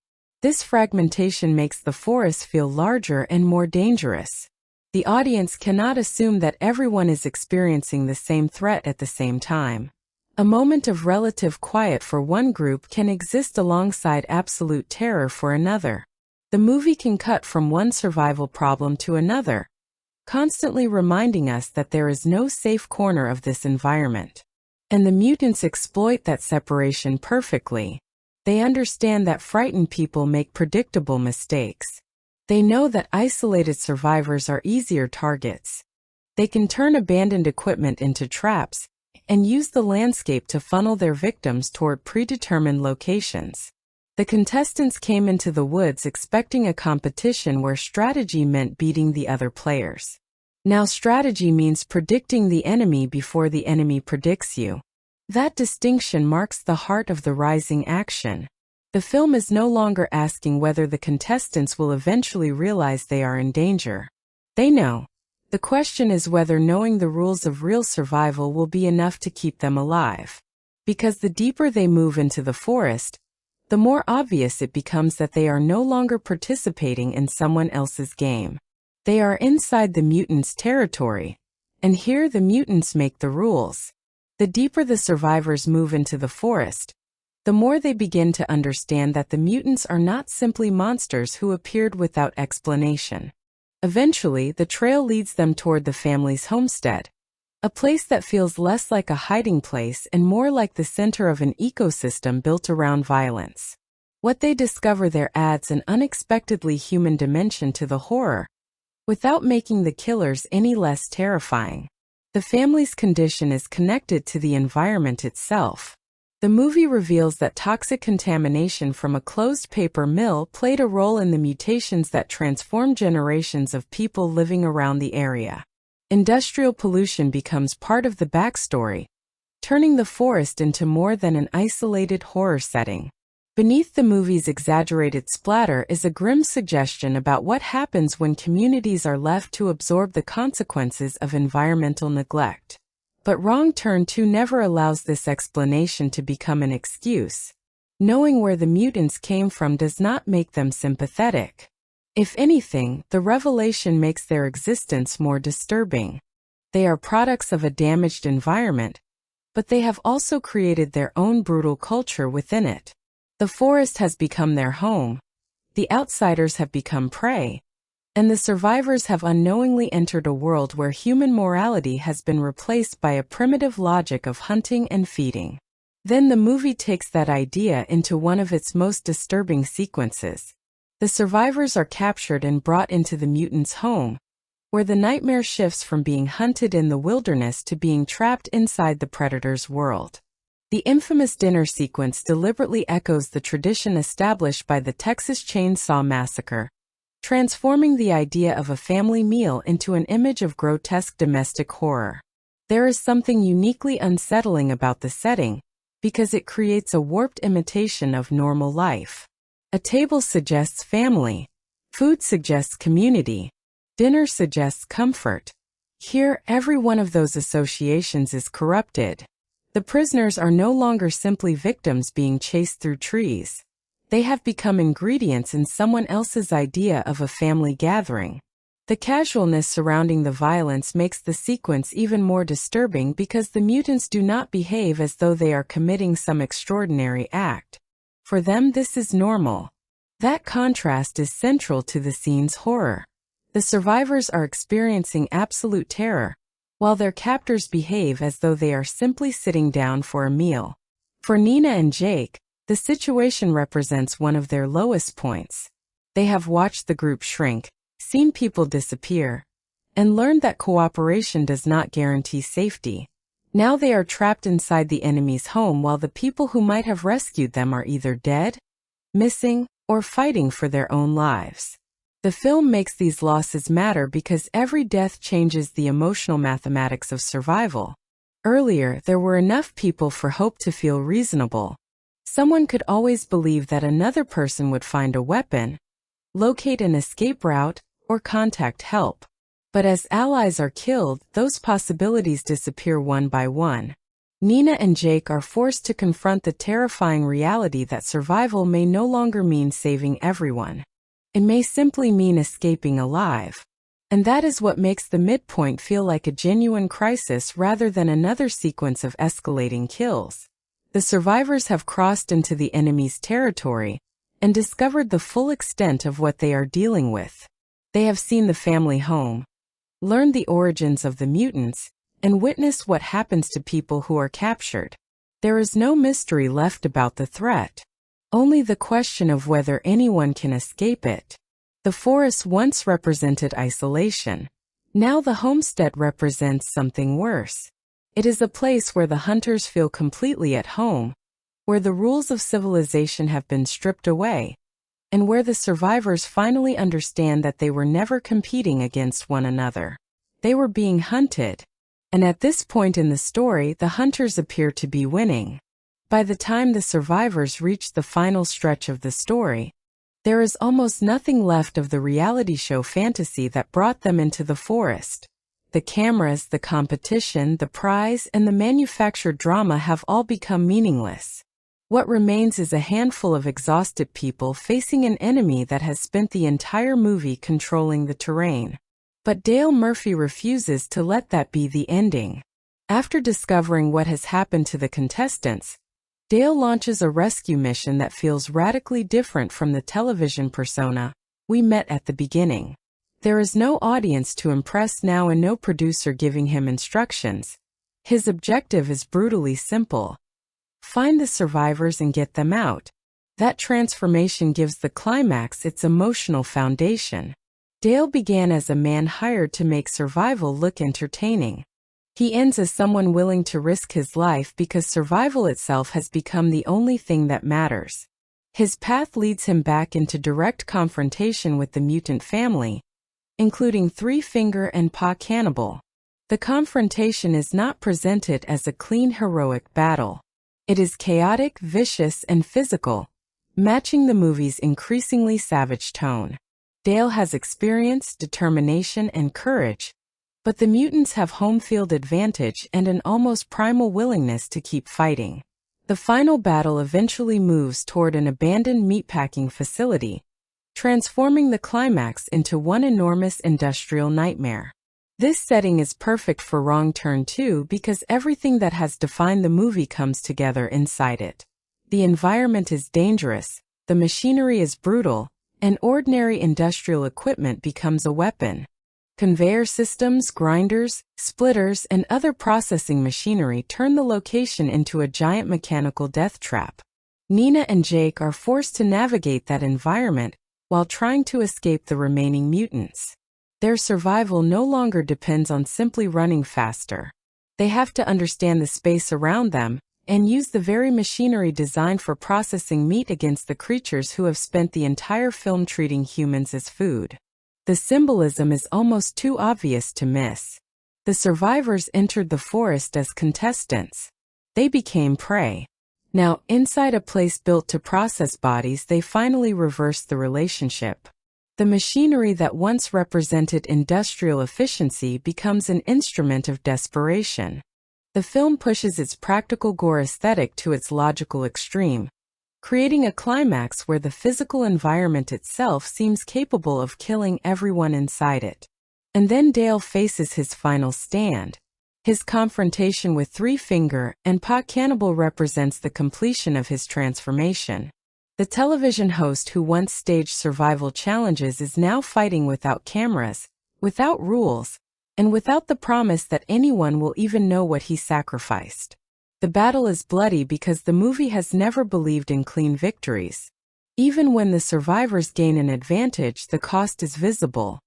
This fragmentation makes the forest feel larger and more dangerous. The audience cannot assume that everyone is experiencing the same threat at the same time. A moment of relative quiet for one group can exist alongside absolute terror for another. The movie can cut from one survival problem to another, constantly reminding us that there is no safe corner of this environment. And the mutants exploit that separation perfectly. They understand that frightened people make predictable mistakes. They know that isolated survivors are easier targets. They can turn abandoned equipment into traps and use the landscape to funnel their victims toward predetermined locations. The contestants came into the woods expecting a competition where strategy meant beating the other players. Now, strategy means predicting the enemy before the enemy predicts you. That distinction marks the heart of the rising action. The film is no longer asking whether the contestants will eventually realize they are in danger. They know. The question is whether knowing the rules of real survival will be enough to keep them alive. Because the deeper they move into the forest, the more obvious it becomes that they are no longer participating in someone else's game. They are inside the mutants' territory, and here the mutants make the rules. The deeper the survivors move into the forest, the more they begin to understand that the mutants are not simply monsters who appeared without explanation. Eventually, the trail leads them toward the family's homestead, a place that feels less like a hiding place and more like the center of an ecosystem built around violence. What they discover there adds an unexpectedly human dimension to the horror, without making the killers any less terrifying. The family's condition is connected to the environment itself. The movie reveals that toxic contamination from a closed paper mill played a role in the mutations that transformed generations of people living around the area. Industrial pollution becomes part of the backstory, turning the forest into more than an isolated horror setting. Beneath the movie's exaggerated splatter is a grim suggestion about what happens when communities are left to absorb the consequences of environmental neglect. But Wrong Turn 2 never allows this explanation to become an excuse. Knowing where the mutants came from does not make them sympathetic. If anything, the revelation makes their existence more disturbing. They are products of a damaged environment, but they have also created their own brutal culture within it. The forest has become their home, the outsiders have become prey, and the survivors have unknowingly entered a world where human morality has been replaced by a primitive logic of hunting and feeding. Then the movie takes that idea into one of its most disturbing sequences. The survivors are captured and brought into the mutants' home, where the nightmare shifts from being hunted in the wilderness to being trapped inside the predator's world. The infamous dinner sequence deliberately echoes the tradition established by the Texas Chainsaw Massacre, transforming the idea of a family meal into an image of grotesque domestic horror. There is something uniquely unsettling about the setting, because it creates a warped imitation of normal life. A table suggests family, food suggests community, dinner suggests comfort. Here, every one of those associations is corrupted. The prisoners are no longer simply victims being chased through trees. They have become ingredients in someone else's idea of a family gathering. The casualness surrounding the violence makes the sequence even more disturbing because the mutants do not behave as though they are committing some extraordinary act. For them, this is normal. That contrast is central to the scene's horror. The survivors are experiencing absolute terror, while their captors behave as though they are simply sitting down for a meal. For Nina and Jake, the situation represents one of their lowest points. They have watched the group shrink, seen people disappear, and learned that cooperation does not guarantee safety. Now they are trapped inside the enemy's home while the people who might have rescued them are either dead, missing, or fighting for their own lives. The film makes these losses matter because every death changes the emotional mathematics of survival. Earlier, there were enough people for hope to feel reasonable. Someone could always believe that another person would find a weapon, locate an escape route, or contact help. But as allies are killed, those possibilities disappear one by one. Nina and Jake are forced to confront the terrifying reality that survival may no longer mean saving everyone. It may simply mean escaping alive. And that is what makes the midpoint feel like a genuine crisis rather than another sequence of escalating kills. The survivors have crossed into the enemy's territory and discovered the full extent of what they are dealing with. They have seen the family home, learned the origins of the mutants, and witnessed what happens to people who are captured. There is no mystery left about the threat, only the question of whether anyone can escape it. The forest once represented isolation. Now the homestead represents something worse. It is a place where the hunters feel completely at home, where the rules of civilization have been stripped away, and where the survivors finally understand that they were never competing against one another. They were being hunted. And at this point in the story, the hunters appear to be winning. By the time the survivors reach the final stretch of the story, there is almost nothing left of the reality show fantasy that brought them into the forest. The cameras, the competition, the prize, and the manufactured drama have all become meaningless. What remains is a handful of exhausted people facing an enemy that has spent the entire movie controlling the terrain. But Dale Murphy refuses to let that be the ending. After discovering what has happened to the contestants, Dale launches a rescue mission that feels radically different from the television persona we met at the beginning. There is no audience to impress now and no producer giving him instructions. His objective is brutally simple. Find the survivors and get them out. That transformation gives the climax its emotional foundation. Dale began as a man hired to make survival look entertaining. He ends as someone willing to risk his life because survival itself has become the only thing that matters. His path leads him back into direct confrontation with the mutant family, including Three Finger and Pa Cannibal. The confrontation is not presented as a clean heroic battle. It is chaotic, vicious, and physical, matching the movie's increasingly savage tone. Dale has experience, determination, and courage, but the mutants have home field advantage and an almost primal willingness to keep fighting. The final battle eventually moves toward an abandoned meatpacking facility, transforming the climax into one enormous industrial nightmare. This setting is perfect for Wrong Turn 2 because everything that has defined the movie comes together inside it. The environment is dangerous, the machinery is brutal, and ordinary industrial equipment becomes a weapon. Conveyor systems, grinders, splitters, and other processing machinery turn the location into a giant mechanical death trap. Nina and Jake are forced to navigate that environment while trying to escape the remaining mutants. Their survival no longer depends on simply running faster. They have to understand the space around them and use the very machinery designed for processing meat against the creatures who have spent the entire film treating humans as food. The symbolism is almost too obvious to miss. The survivors entered the forest as contestants. They became prey. Now, inside a place built to process bodies, they finally reversed the relationship. The machinery that once represented industrial efficiency becomes an instrument of desperation. The film pushes its practical gore aesthetic to its logical extreme, creating a climax where the physical environment itself seems capable of killing everyone inside it. And then Dale faces his final stand. His confrontation with Three Finger and Pa Cannibal represents the completion of his transformation. The television host who once staged survival challenges is now fighting without cameras, without rules, and without the promise that anyone will even know what he sacrificed. The battle is bloody because the movie has never believed in clean victories. Even when the survivors gain an advantage, the cost is visible.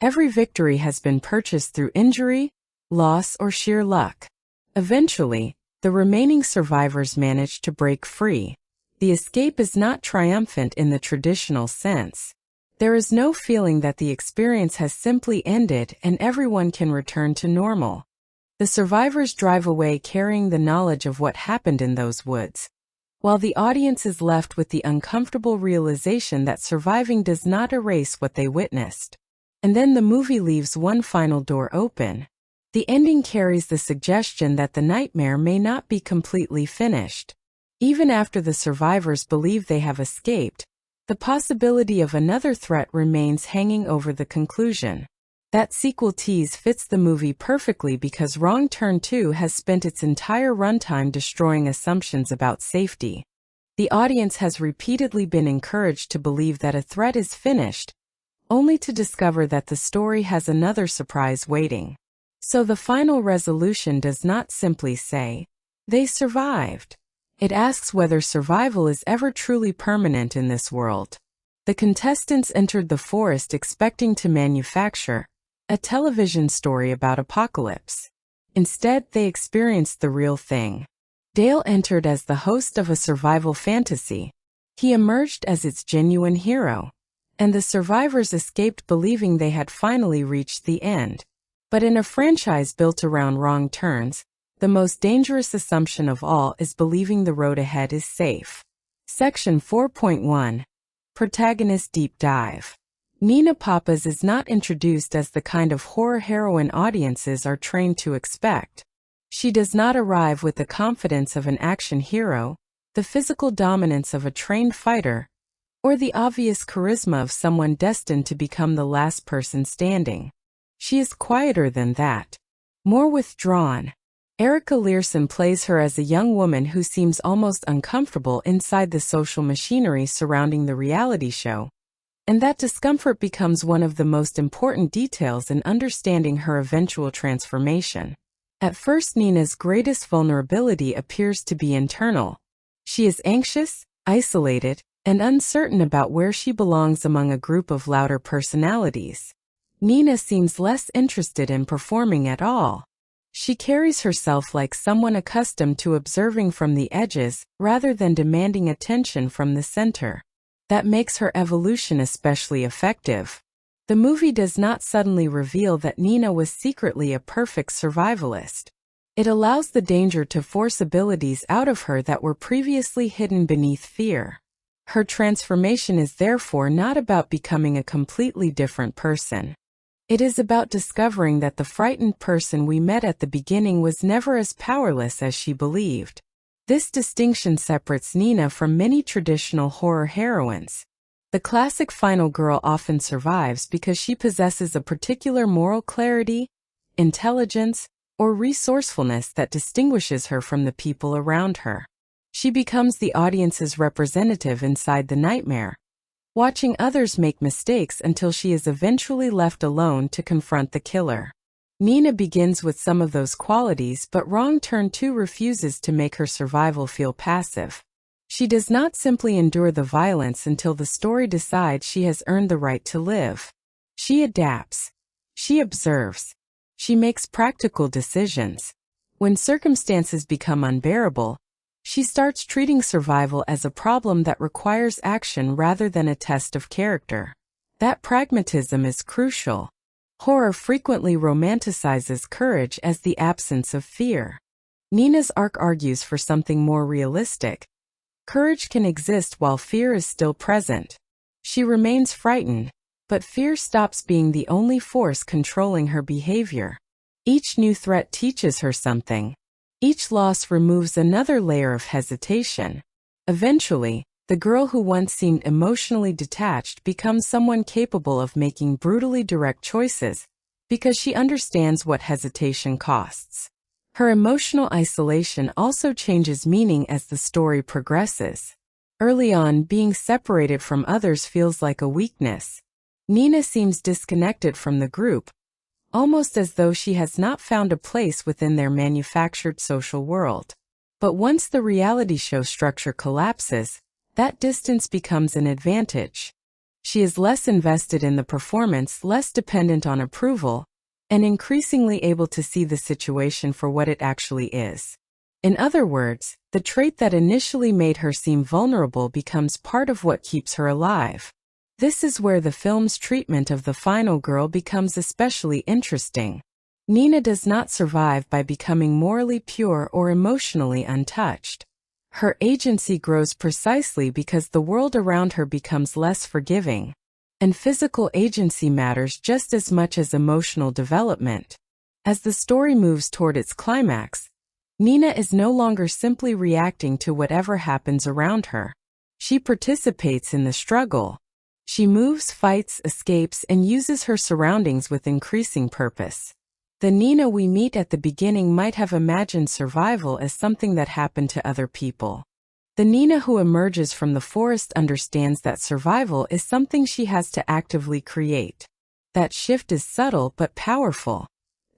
Every victory has been purchased through injury, loss, or sheer luck. Eventually, the remaining survivors manage to break free. The escape is not triumphant in the traditional sense. There is no feeling that the experience has simply ended and everyone can return to normal. The survivors drive away carrying the knowledge of what happened in those woods, while the audience is left with the uncomfortable realization that surviving does not erase what they witnessed. And then the movie leaves one final door open. The ending carries the suggestion that the nightmare may not be completely finished. Even after the survivors believe they have escaped, the possibility of another threat remains hanging over the conclusion. That sequel tease fits the movie perfectly because Wrong Turn 2 has spent its entire runtime destroying assumptions about safety. The audience has repeatedly been encouraged to believe that a threat is finished, only to discover that the story has another surprise waiting. So the final resolution does not simply say, "They survived." It asks whether survival is ever truly permanent in this world. The contestants entered the forest expecting to manufacture a television story about apocalypse. Instead, they experienced the real thing. Dale entered as the host of a survival fantasy. He emerged as its genuine hero, and the survivors escaped believing they had finally reached the end. But in a franchise built around wrong turns, the most dangerous assumption of all is believing the road ahead is safe. Section 4.1. Protagonist Deep Dive. Nina Pappas is not introduced as the kind of horror heroine audiences are trained to expect. She does not arrive with the confidence of an action hero, the physical dominance of a trained fighter, or the obvious charisma of someone destined to become the last person standing. She is quieter than that, more withdrawn. Erica Leerhsen plays her as a young woman who seems almost uncomfortable inside the social machinery surrounding the reality show, and that discomfort becomes one of the most important details in understanding her eventual transformation. At first, Nina's greatest vulnerability appears to be internal. She is anxious, isolated, and uncertain about where she belongs among a group of louder personalities. Nina seems less interested in performing at all. She carries herself like someone accustomed to observing from the edges rather than demanding attention from the center. That makes her evolution especially effective. The movie does not suddenly reveal that Nina was secretly a perfect survivalist. It allows the danger to force abilities out of her that were previously hidden beneath fear. Her transformation is therefore not about becoming a completely different person. It is about discovering that the frightened person we met at the beginning was never as powerless as she believed. This distinction separates Nina from many traditional horror heroines. The classic final girl often survives because she possesses a particular moral clarity, intelligence, or resourcefulness that distinguishes her from the people around her. She becomes the audience's representative inside the nightmare, watching others make mistakes until she is eventually left alone to confront the killer. Nina begins with some of those qualities, but Wrong Turn 2 refuses to make her survival feel passive. She does not simply endure the violence until the story decides she has earned the right to live. She adapts. She observes. She makes practical decisions. When circumstances become unbearable, she starts treating survival as a problem that requires action rather than a test of character. That pragmatism is crucial. Horror frequently romanticizes courage as the absence of fear. Nina's arc argues for something more realistic. Courage can exist while fear is still present. She remains frightened, but fear stops being the only force controlling her behavior. Each new threat teaches her something. Each loss removes another layer of hesitation. Eventually, the girl who once seemed emotionally detached becomes someone capable of making brutally direct choices, because she understands what hesitation costs. Her emotional isolation also changes meaning as the story progresses. Early on, being separated from others feels like a weakness. Nina seems disconnected from the group, almost as though she has not found a place within their manufactured social world. But once the reality show structure collapses, that distance becomes an advantage. She is less invested in the performance, less dependent on approval, and increasingly able to see the situation for what it actually is. In other words, the trait that initially made her seem vulnerable becomes part of what keeps her alive. This is where the film's treatment of the final girl becomes especially interesting. Nina does not survive by becoming morally pure or emotionally untouched. Her agency grows precisely because the world around her becomes less forgiving. And physical agency matters just as much as emotional development. As the story moves toward its climax, Nina is no longer simply reacting to whatever happens around her. She participates in the struggle. She moves, fights, escapes, and uses her surroundings with increasing purpose. The Nina we meet at the beginning might have imagined survival as something that happened to other people. The Nina who emerges from the forest understands that survival is something she has to actively create. That shift is subtle but powerful.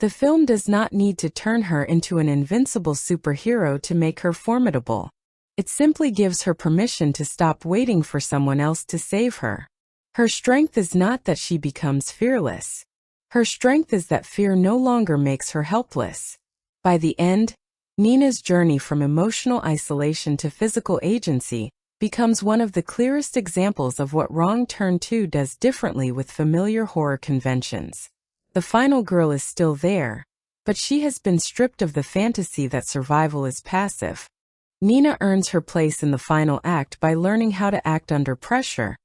The film does not need to turn her into an invincible superhero to make her formidable. It simply gives her permission to stop waiting for someone else to save her. Her strength is not that she becomes fearless. Her strength is that fear no longer makes her helpless. By the end, Nina's journey from emotional isolation to physical agency becomes one of the clearest examples of what Wrong Turn 2 does differently with familiar horror conventions. The final girl is still there, but she has been stripped of the fantasy that survival is passive. Nina earns her place in the final act by learning how to act under pressure,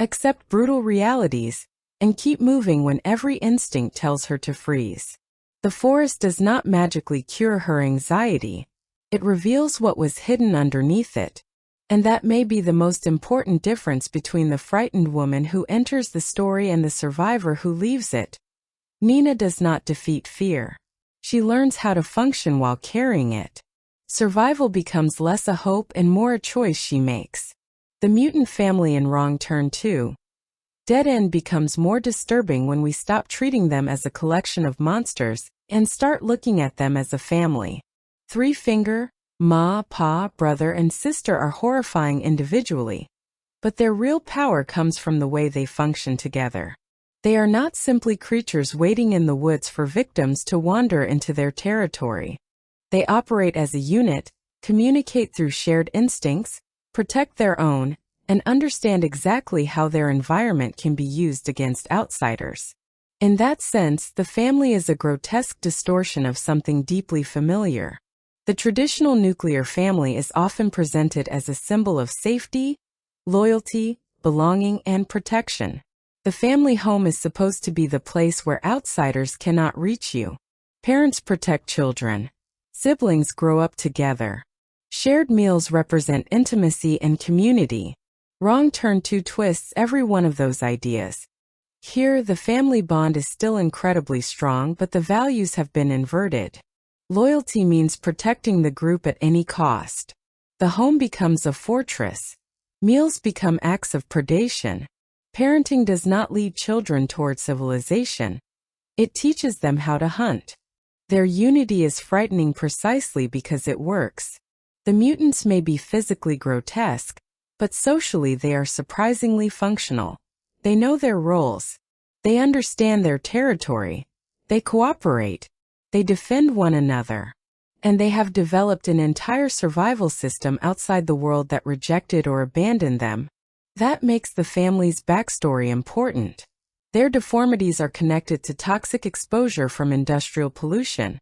accept brutal realities, and keep moving when every instinct tells her to freeze. The forest does not magically cure her anxiety. It reveals what was hidden underneath it. And that may be the most important difference between the frightened woman who enters the story and the survivor who leaves it. Nina does not defeat fear. She learns how to function while carrying it. Survival becomes less a hope and more a choice she makes. The mutant family in Wrong Turn 2. Dead End becomes more disturbing when we stop treating them as a collection of monsters and start looking at them as a family. Three Finger, Ma, Pa, brother, and sister are horrifying individually, but their real power comes from the way they function together. They are not simply creatures waiting in the woods for victims to wander into their territory. They operate as a unit, communicate through shared instincts, protect their own, and understand exactly how their environment can be used against outsiders. In that sense, the family is a grotesque distortion of something deeply familiar. The traditional nuclear family is often presented as a symbol of safety, loyalty, belonging, and protection. The family home is supposed to be the place where outsiders cannot reach you. Parents protect children. Siblings grow up together. Shared meals represent intimacy and community. Wrong Turn 2 twists every one of those ideas. Here, the family bond is still incredibly strong, but the values have been inverted. Loyalty means protecting the group at any cost. The home becomes a fortress. Meals become acts of predation. Parenting does not lead children toward civilization. It teaches them how to hunt. Their unity is frightening precisely because it works. The mutants may be physically grotesque, but socially they are surprisingly functional. They know their roles. They understand their territory. They cooperate. They defend one another. And they have developed an entire survival system outside the world that rejected or abandoned them. That makes the family's backstory important. Their deformities are connected to toxic exposure from industrial pollution,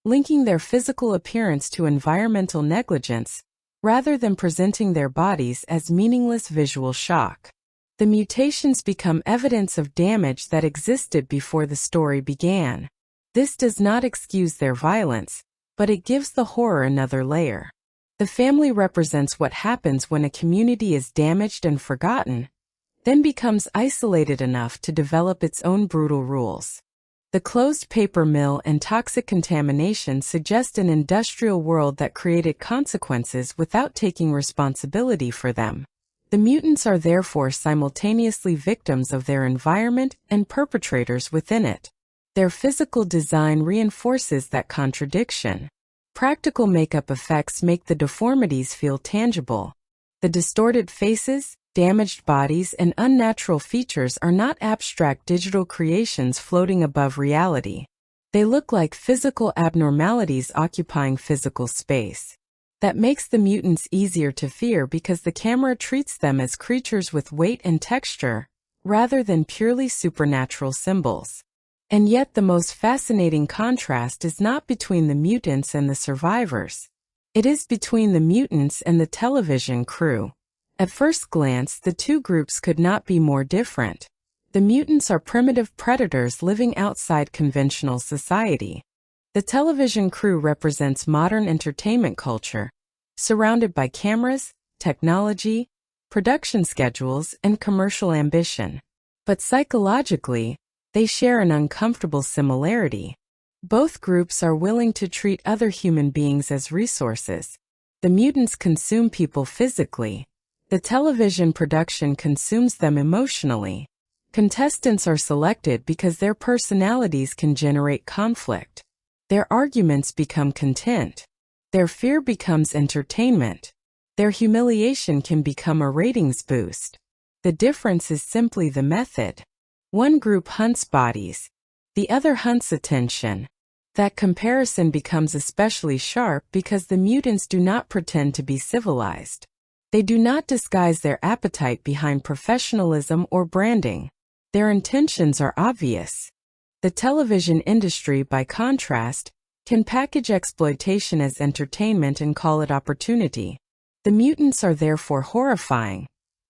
linking their physical appearance to environmental negligence, rather than presenting their bodies as meaningless visual shock. The mutations become evidence of damage that existed before the story began. This does not excuse their violence, but it gives the horror another layer. The family represents what happens when a community is damaged and forgotten, then becomes isolated enough to develop its own brutal rules. The closed paper mill and toxic contamination suggest an industrial world that created consequences without taking responsibility for them. The mutants are therefore simultaneously victims of their environment and perpetrators within it. Their physical design reinforces that contradiction. Practical makeup effects make the deformities feel tangible. The distorted faces, damaged bodies, and unnatural features are not abstract digital creations floating above reality. They look like physical abnormalities occupying physical space. That makes the mutants easier to fear because the camera treats them as creatures with weight and texture, rather than purely supernatural symbols. And yet the most fascinating contrast is not between the mutants and the survivors. It is between the mutants and the television crew. At first glance, the two groups could not be more different. The mutants are primitive predators living outside conventional society. The television crew represents modern entertainment culture, surrounded by cameras, technology, production schedules, and commercial ambition. But psychologically, they share an uncomfortable similarity. Both groups are willing to treat other human beings as resources. The mutants consume people physically. The television production consumes them emotionally. Contestants are selected because their personalities can generate conflict. Their arguments become content. Their fear becomes entertainment. Their humiliation can become a ratings boost. The difference is simply the method. One group hunts bodies. The other hunts attention. That comparison becomes especially sharp because the mutants do not pretend to be civilized. They do not disguise their appetite behind professionalism or branding. Their intentions are obvious. The television industry, by contrast, can package exploitation as entertainment and call it opportunity. The mutants are therefore horrifying,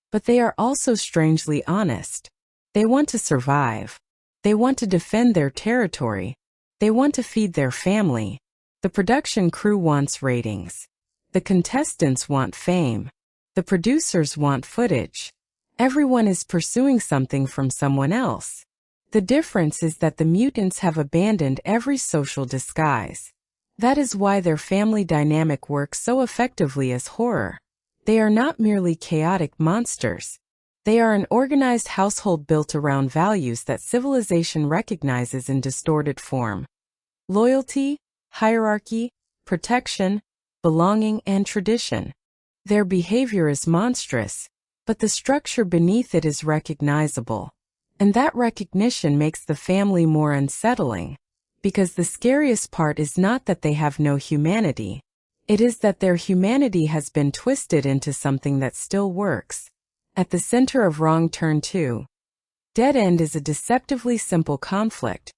but they are also strangely honest. They want to survive. They want to defend their territory. They want to feed their family. The production crew wants ratings. The contestants want fame. The producers want footage. Everyone is pursuing something from someone else. The difference is that the mutants have abandoned every social disguise. That is why their family dynamic works so effectively as horror. They are not merely chaotic monsters. They are an organized household built around values that civilization recognizes in distorted form. Loyalty, hierarchy, protection, belonging, and tradition. Their behavior is monstrous, but the structure beneath it is recognizable. And that recognition makes the family more unsettling, because the scariest part is not that they have no humanity. It is that their humanity has been twisted into something that still works. At the center of Wrong Turn 2, Dead End is a deceptively simple conflict.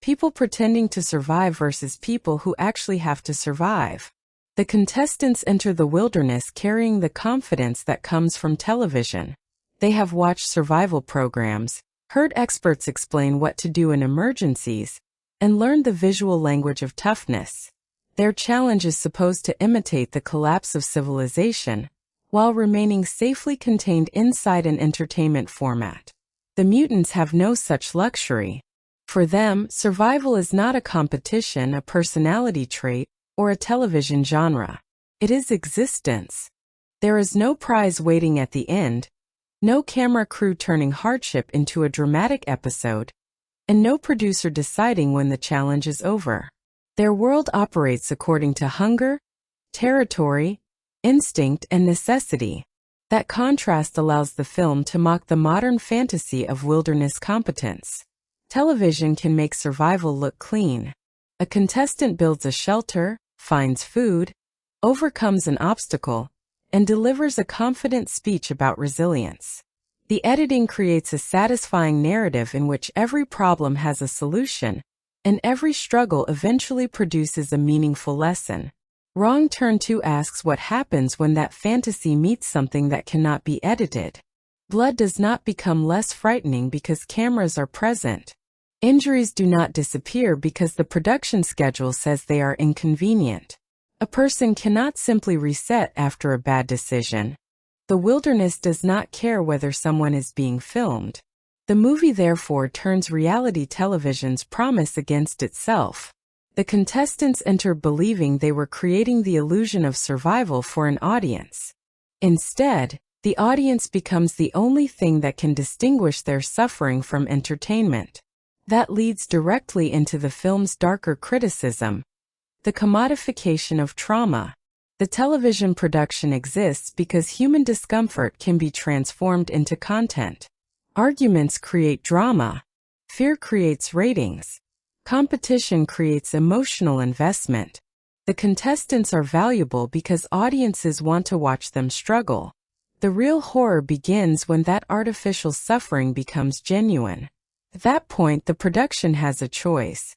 People pretending to survive versus people who actually have to survive. The contestants enter the wilderness carrying the confidence that comes from television. They have watched survival programs, heard experts explain what to do in emergencies, and learned the visual language of toughness. Their challenge is supposed to imitate the collapse of civilization, while remaining safely contained inside an entertainment format. The mutants have no such luxury. For them, survival is not a competition, a personality trait, or a television genre. It is existence. There is no prize waiting at the end, no camera crew turning hardship into a dramatic episode, and no producer deciding when the challenge is over. Their world operates according to hunger, territory, instinct, and necessity. That contrast allows the film to mock the modern fantasy of wilderness competence. Television can make survival look clean. A contestant builds a shelter, finds food, overcomes an obstacle, and delivers a confident speech about resilience. The editing creates a satisfying narrative in which every problem has a solution, and every struggle eventually produces a meaningful lesson. Wrong Turn 2 asks what happens when that fantasy meets something that cannot be edited. Blood does not become less frightening because cameras are present. Injuries do not disappear because the production schedule says they are inconvenient. A person cannot simply reset after a bad decision. The wilderness does not care whether someone is being filmed. The movie therefore turns reality television's promise against itself. The contestants enter believing they were creating the illusion of survival for an audience. Instead, the audience becomes the only thing that can distinguish their suffering from entertainment. That leads directly into the film's darker criticism: the commodification of trauma. The television production exists because human discomfort can be transformed into content. Arguments create drama. Fear creates ratings. Competition creates emotional investment. The contestants are valuable because audiences want to watch them struggle. The real horror begins when that artificial suffering becomes genuine. At that point, the production has a choice: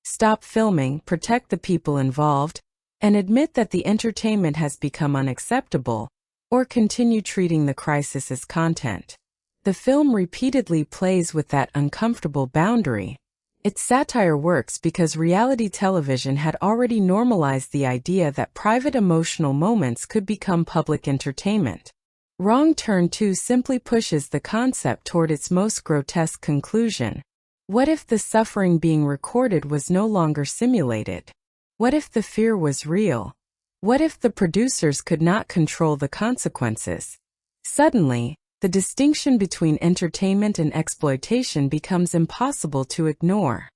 stop filming, protect the people involved, and admit that the entertainment has become unacceptable, or continue treating the crisis as content. The film repeatedly plays with that uncomfortable boundary. Its satire works because reality television had already normalized the idea that private emotional moments could become public entertainment. Wrong Turn 2 simply pushes the concept toward its most grotesque conclusion. What if the suffering being recorded was no longer simulated? What if the fear was real? What if the producers could not control the consequences? Suddenly, the distinction between entertainment and exploitation becomes impossible to ignore.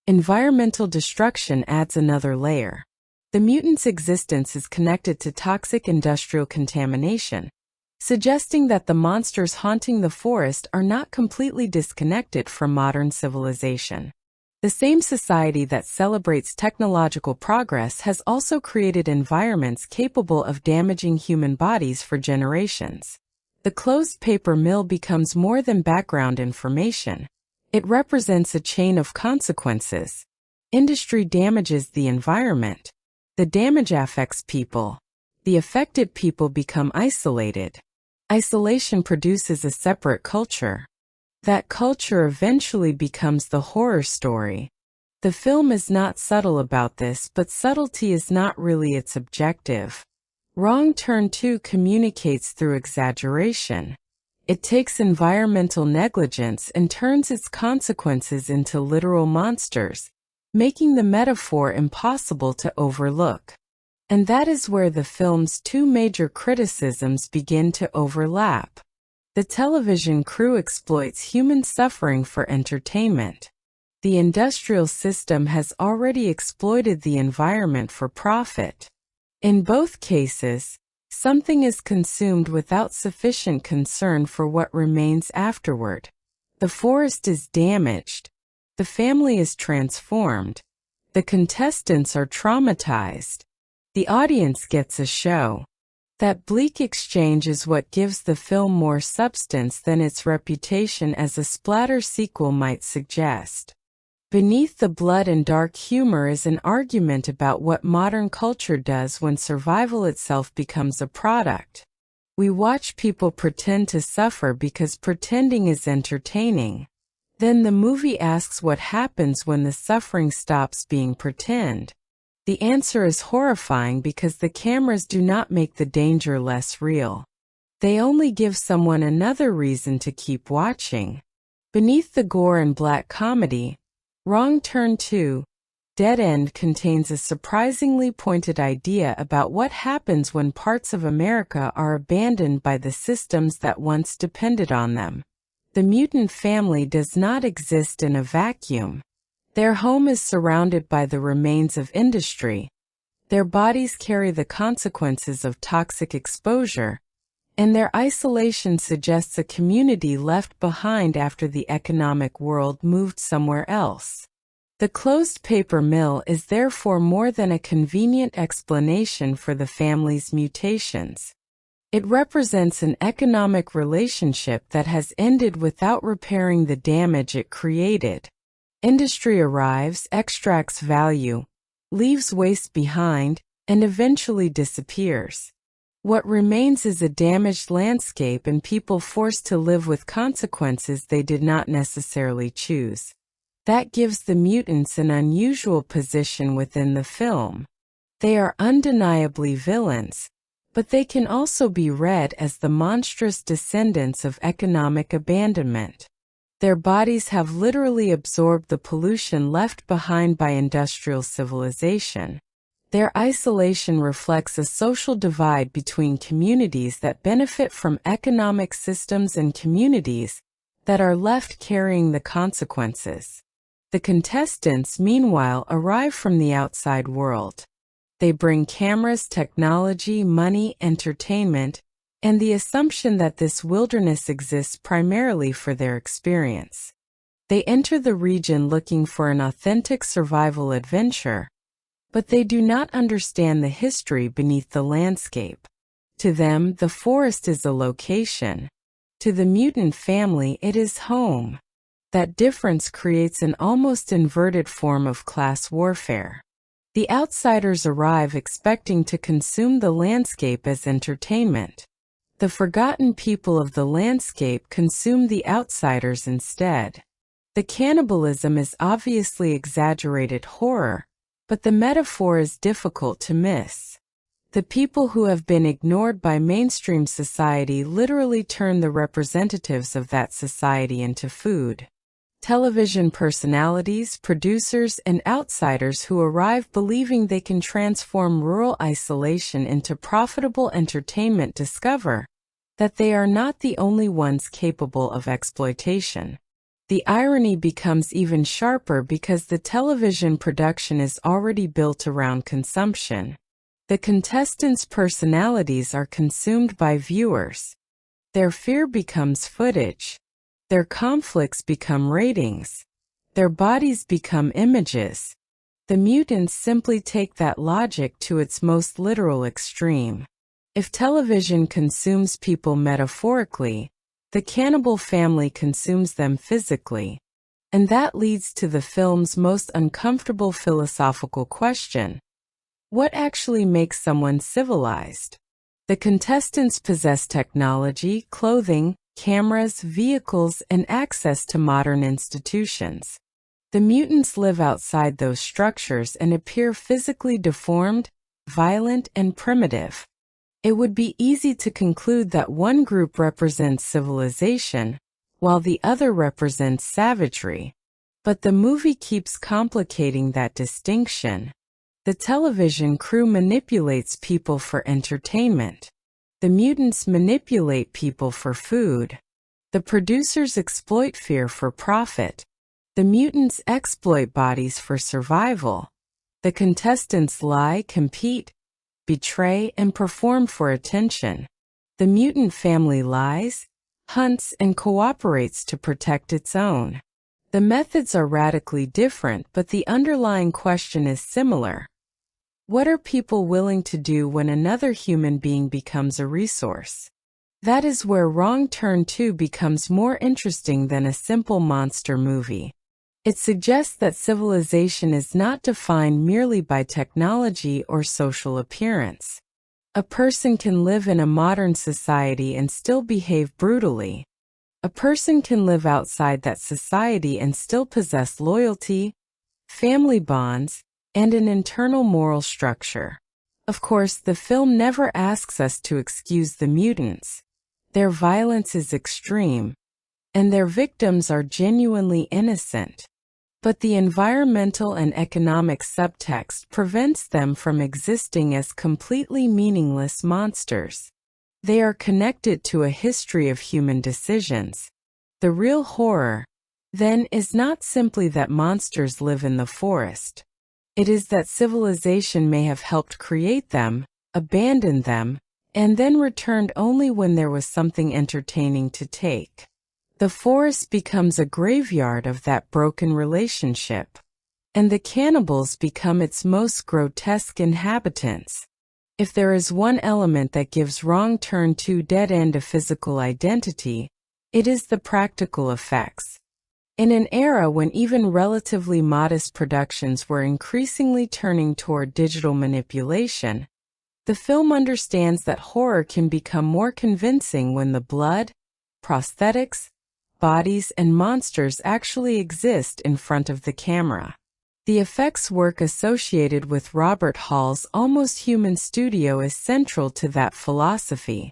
Environmental destruction adds another layer. The mutants' existence is connected to toxic industrial contamination, suggesting that the monsters haunting the forest are not completely disconnected from modern civilization. The same society that celebrates technological progress has also created environments capable of damaging human bodies for generations. The closed paper mill becomes more than background information. It represents a chain of consequences. Industry damages the environment. The damage affects people. The affected people become isolated. Isolation produces a separate culture. That culture eventually becomes the horror story. The film is not subtle about this, but subtlety is not really its objective. Wrong Turn 2 communicates through exaggeration. It takes environmental negligence and turns its consequences into literal monsters, making the metaphor impossible to overlook. And that is where the film's two major criticisms begin to overlap. The television crew exploits human suffering for entertainment. The industrial system has already exploited the environment for profit. In both cases, something is consumed without sufficient concern for what remains afterward. The forest is damaged. The family is transformed. The contestants are traumatized. The audience gets a show. That bleak exchange is what gives the film more substance than its reputation as a splatter sequel might suggest. Beneath the blood and dark humor is an argument about what modern culture does when survival itself becomes a product. We watch people pretend to suffer because pretending is entertaining. Then the movie asks what happens when the suffering stops being pretend. The answer is horrifying because the cameras do not make the danger less real. They only give someone another reason to keep watching. Beneath the gore and black comedy, Wrong Turn 2, Dead End contains a surprisingly pointed idea about what happens when parts of America are abandoned by the systems that once depended on them. The mutant family does not exist in a vacuum. Their home is surrounded by the remains of industry. Their bodies carry the consequences of toxic exposure, and their isolation suggests a community left behind after the economic world moved somewhere else. The closed paper mill is therefore more than a convenient explanation for the family's mutations. It represents an economic relationship that has ended without repairing the damage it created. Industry arrives, extracts value, leaves waste behind, and eventually disappears. What remains is a damaged landscape and people forced to live with consequences they did not necessarily choose. That gives the mutants an unusual position within the film. They are undeniably villains, but they can also be read as the monstrous descendants of economic abandonment. Their bodies have literally absorbed the pollution left behind by industrial civilization. Their isolation reflects a social divide between communities that benefit from economic systems and communities that are left carrying the consequences. The contestants, meanwhile, arrive from the outside world. They bring cameras, technology, money, entertainment, and the assumption that this wilderness exists primarily for their experience. They enter the region looking for an authentic survival adventure, but they do not understand the history beneath the landscape. To them, the forest is a location. To the mutant family, it is home. That difference creates an almost inverted form of class warfare. The outsiders arrive expecting to consume the landscape as entertainment. The forgotten people of the landscape consume the outsiders instead. The cannibalism is obviously exaggerated horror, but the metaphor is difficult to miss. The people who have been ignored by mainstream society literally turn the representatives of that society into food. Television personalities, producers, and outsiders who arrive believing they can transform rural isolation into profitable entertainment discover that they are not the only ones capable of exploitation. The irony becomes even sharper because the television production is already built around consumption. The contestants' personalities are consumed by viewers. Their fear becomes footage. Their conflicts become ratings. Their bodies become images. The mutants simply take that logic to its most literal extreme. If television consumes people metaphorically, the cannibal family consumes them physically. And that leads to the film's most uncomfortable philosophical question. What actually makes someone civilized? The contestants possess technology, clothing, cameras, vehicles, and access to modern institutions. The mutants live outside those structures and appear physically deformed, violent, and primitive. It would be easy to conclude that one group represents civilization, while the other represents savagery. But the movie keeps complicating that distinction. The television crew manipulates people for entertainment. The mutants manipulate people for food. The producers exploit fear for profit. The mutants exploit bodies for survival. The contestants lie, compete, betray, and perform for attention. The mutant family lies, hunts, and cooperates to protect its own. The methods are radically different, but the underlying question is similar. What are people willing to do when another human being becomes a resource? That is where Wrong Turn 2 becomes more interesting than a simple monster movie. It suggests that civilization is not defined merely by technology or social appearance. A person can live in a modern society and still behave brutally. A person can live outside that society and still possess loyalty, family bonds, and an internal moral structure. Of course, the film never asks us to excuse the mutants. Their violence is extreme, and their victims are genuinely innocent. But the environmental and economic subtext prevents them from existing as completely meaningless monsters. They are connected to a history of human decisions. The real horror, then, is not simply that monsters live in the forest. It is that civilization may have helped create them, abandoned them, and then returned only when there was something entertaining to take. The forest becomes a graveyard of that broken relationship, and the cannibals become its most grotesque inhabitants. If there is one element that gives Wrong Turn 2 Dead End a physical identity, it is the practical effects. In an era when even relatively modest productions were increasingly turning toward digital manipulation, the film understands that horror can become more convincing when the blood, prosthetics, bodies, and monsters actually exist in front of the camera. The effects work associated with Robert Hall's Almost Human studio is central to that philosophy.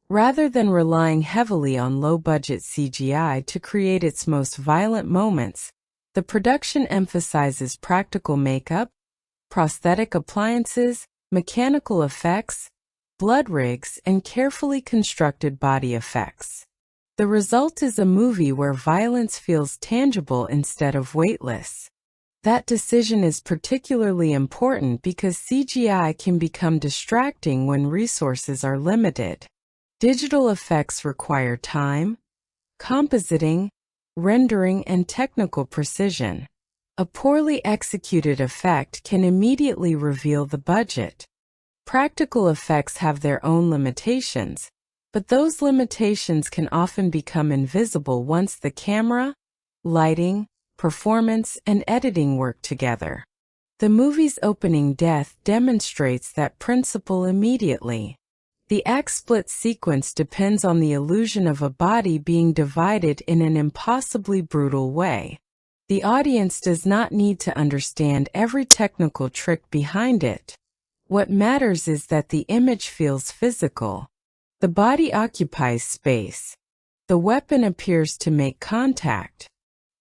Rather than relying heavily on low-budget CGI to create its most violent moments, the production emphasizes practical makeup, prosthetic appliances, mechanical effects, blood rigs, and carefully constructed body effects. The result is a movie where violence feels tangible instead of weightless. That decision is particularly important because CGI can become distracting when resources are limited. Digital effects require time, compositing, rendering, and technical precision. A poorly executed effect can immediately reveal the budget. Practical effects have their own limitations, but those limitations can often become invisible once the camera, lighting, performance, and editing work together. The movie's opening death demonstrates that principle immediately. The act-split sequence depends on the illusion of a body being divided in an impossibly brutal way. The audience does not need to understand every technical trick behind it. What matters is that the image feels physical. The body occupies space. The weapon appears to make contact.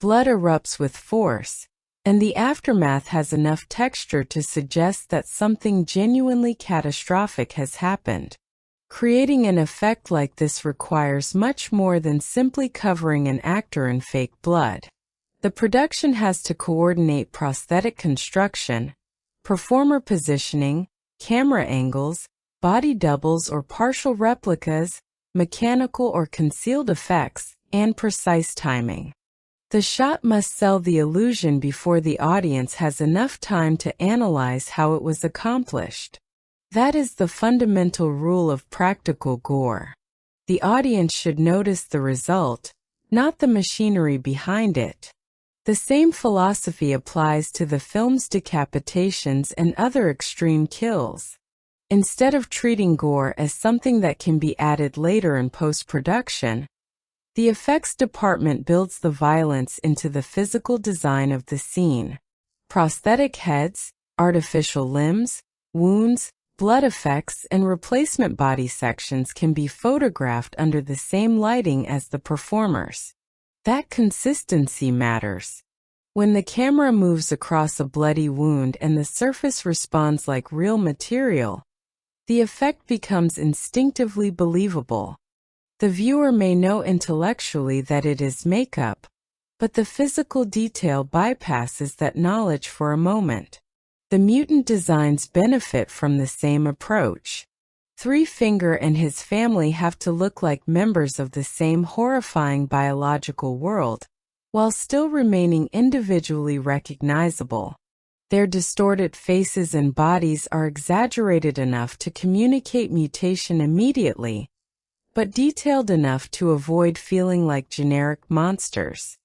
Blood erupts with force, and the aftermath has enough texture to suggest that something genuinely catastrophic has happened. Creating an effect like this requires much more than simply covering an actor in fake blood. The production has to coordinate prosthetic construction, performer positioning, camera angles, body doubles or partial replicas, mechanical or concealed effects, and precise timing. The shot must sell the illusion before the audience has enough time to analyze how it was accomplished. That is the fundamental rule of practical gore. The audience should notice the result, not the machinery behind it. The same philosophy applies to the film's decapitations and other extreme kills. Instead of treating gore as something that can be added later in post-production, the effects department builds the violence into the physical design of the scene. Prosthetic heads, artificial limbs, wounds, blood effects, and replacement body sections can be photographed under the same lighting as the performers. That consistency matters. When the camera moves across a bloody wound and the surface responds like real material, the effect becomes instinctively believable. The viewer may know intellectually that it is makeup, but the physical detail bypasses that knowledge for a moment. The mutant designs benefit from the same approach. Three Finger and his family have to look like members of the same horrifying biological world, while still remaining individually recognizable. Their distorted faces and bodies are exaggerated enough to communicate mutation immediately, but detailed enough to avoid feeling like generic monsters.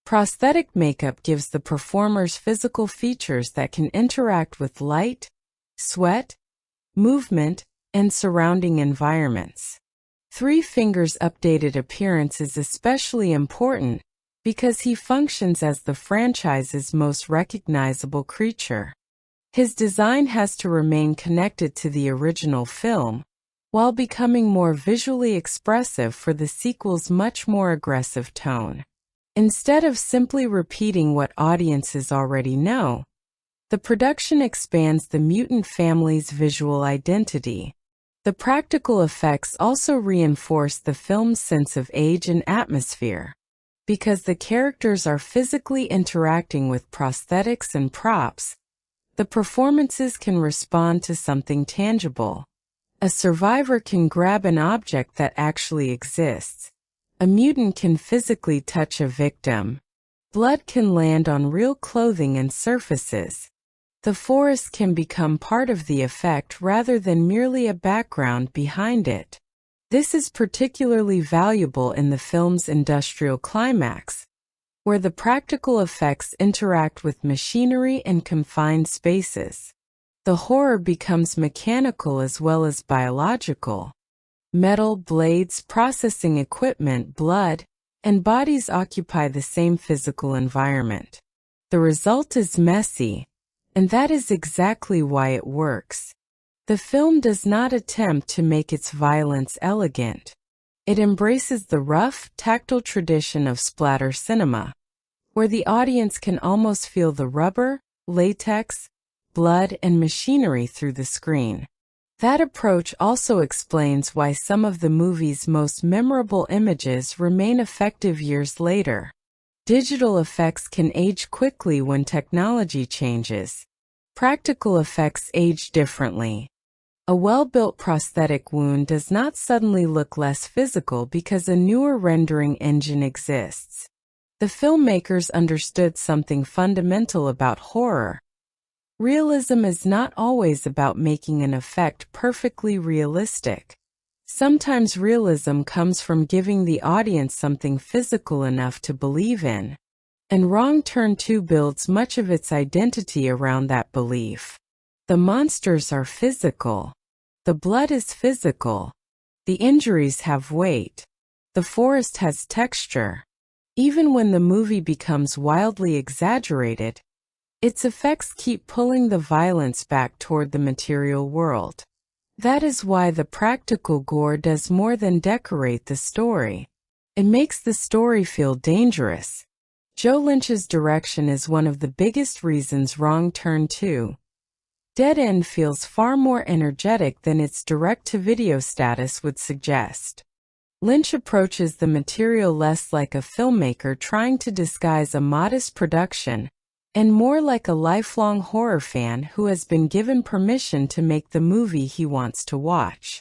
Prosthetic makeup gives the performers physical features that can interact with light, sweat, movement, and surrounding environments. Three Fingers' updated appearance is especially important because he functions as the franchise's most recognizable creature. His design has to remain connected to the original film, while becoming more visually expressive for the sequel's much more aggressive tone. Instead of simply repeating what audiences already know, the production expands the mutant family's visual identity. The practical effects also reinforce the film's sense of age and atmosphere. Because the characters are physically interacting with prosthetics and props, the performances can respond to something tangible. A survivor can grab an object that actually exists. A mutant can physically touch a victim. Blood can land on real clothing and surfaces. The forest can become part of the effect rather than merely a background behind it. This is particularly valuable in the film's industrial climax, where the practical effects interact with machinery and confined spaces. The horror becomes mechanical as well as biological. Metal, blades, processing equipment, blood, and bodies occupy the same physical environment. The result is messy, and that is exactly why it works. The film does not attempt to make its violence elegant. It embraces the rough, tactile tradition of splatter cinema, where the audience can almost feel the rubber, latex, blood, and machinery through the screen. That approach also explains why some of the movie's most memorable images remain effective years later. Digital effects can age quickly when technology changes. Practical effects age differently. A well-built prosthetic wound does not suddenly look less physical because a newer rendering engine exists. The filmmakers understood something fundamental about horror. Realism is not always about making an effect perfectly realistic. Sometimes realism comes from giving the audience something physical enough to believe in. And Wrong Turn 2 builds much of its identity around that belief. The monsters are physical. The blood is physical. The injuries have weight. The forest has texture. Even when the movie becomes wildly exaggerated, its effects keep pulling the violence back toward the material world. That is why the practical gore does more than decorate the story. It makes the story feel dangerous. Joe Lynch's direction is one of the biggest reasons Wrong Turn 2 Dead End feels far more energetic than its direct-to-video status would suggest. Lynch approaches the material less like a filmmaker trying to disguise a modest production, and more like a lifelong horror fan who has been given permission to make the movie he wants to watch.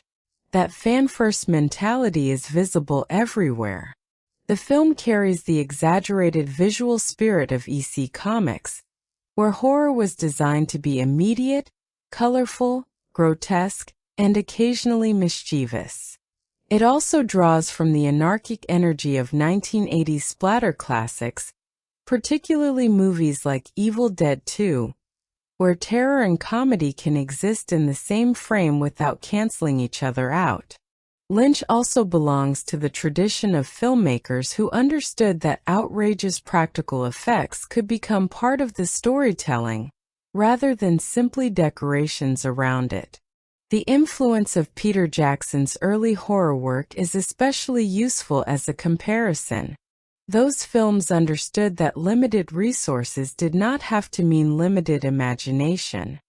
That fan-first mentality is visible everywhere. The film carries the exaggerated visual spirit of EC Comics, where horror was designed to be immediate, colorful, grotesque, and occasionally mischievous. It also draws from the anarchic energy of 1980s splatter classics, particularly movies like Evil Dead 2, where terror and comedy can exist in the same frame without canceling each other out. Lynch also belongs to the tradition of filmmakers who understood that outrageous practical effects could become part of the storytelling, rather than simply decorations around it. The influence of Peter Jackson's early horror work is especially useful as a comparison. Those films understood that limited resources did not have to mean limited imagination.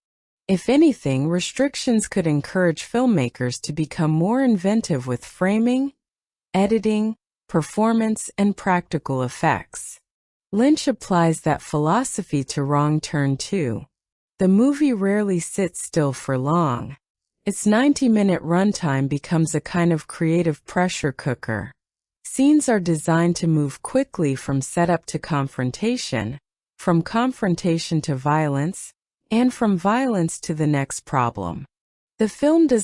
If anything, restrictions could encourage filmmakers to become more inventive with framing, editing, performance, and practical effects. Lynch applies that philosophy to Wrong Turn too. The movie rarely sits still for long. Its 90-minute runtime becomes a kind of creative pressure cooker. Scenes are designed to move quickly from setup to confrontation, from confrontation to violence, and from violence to the next problem. The film does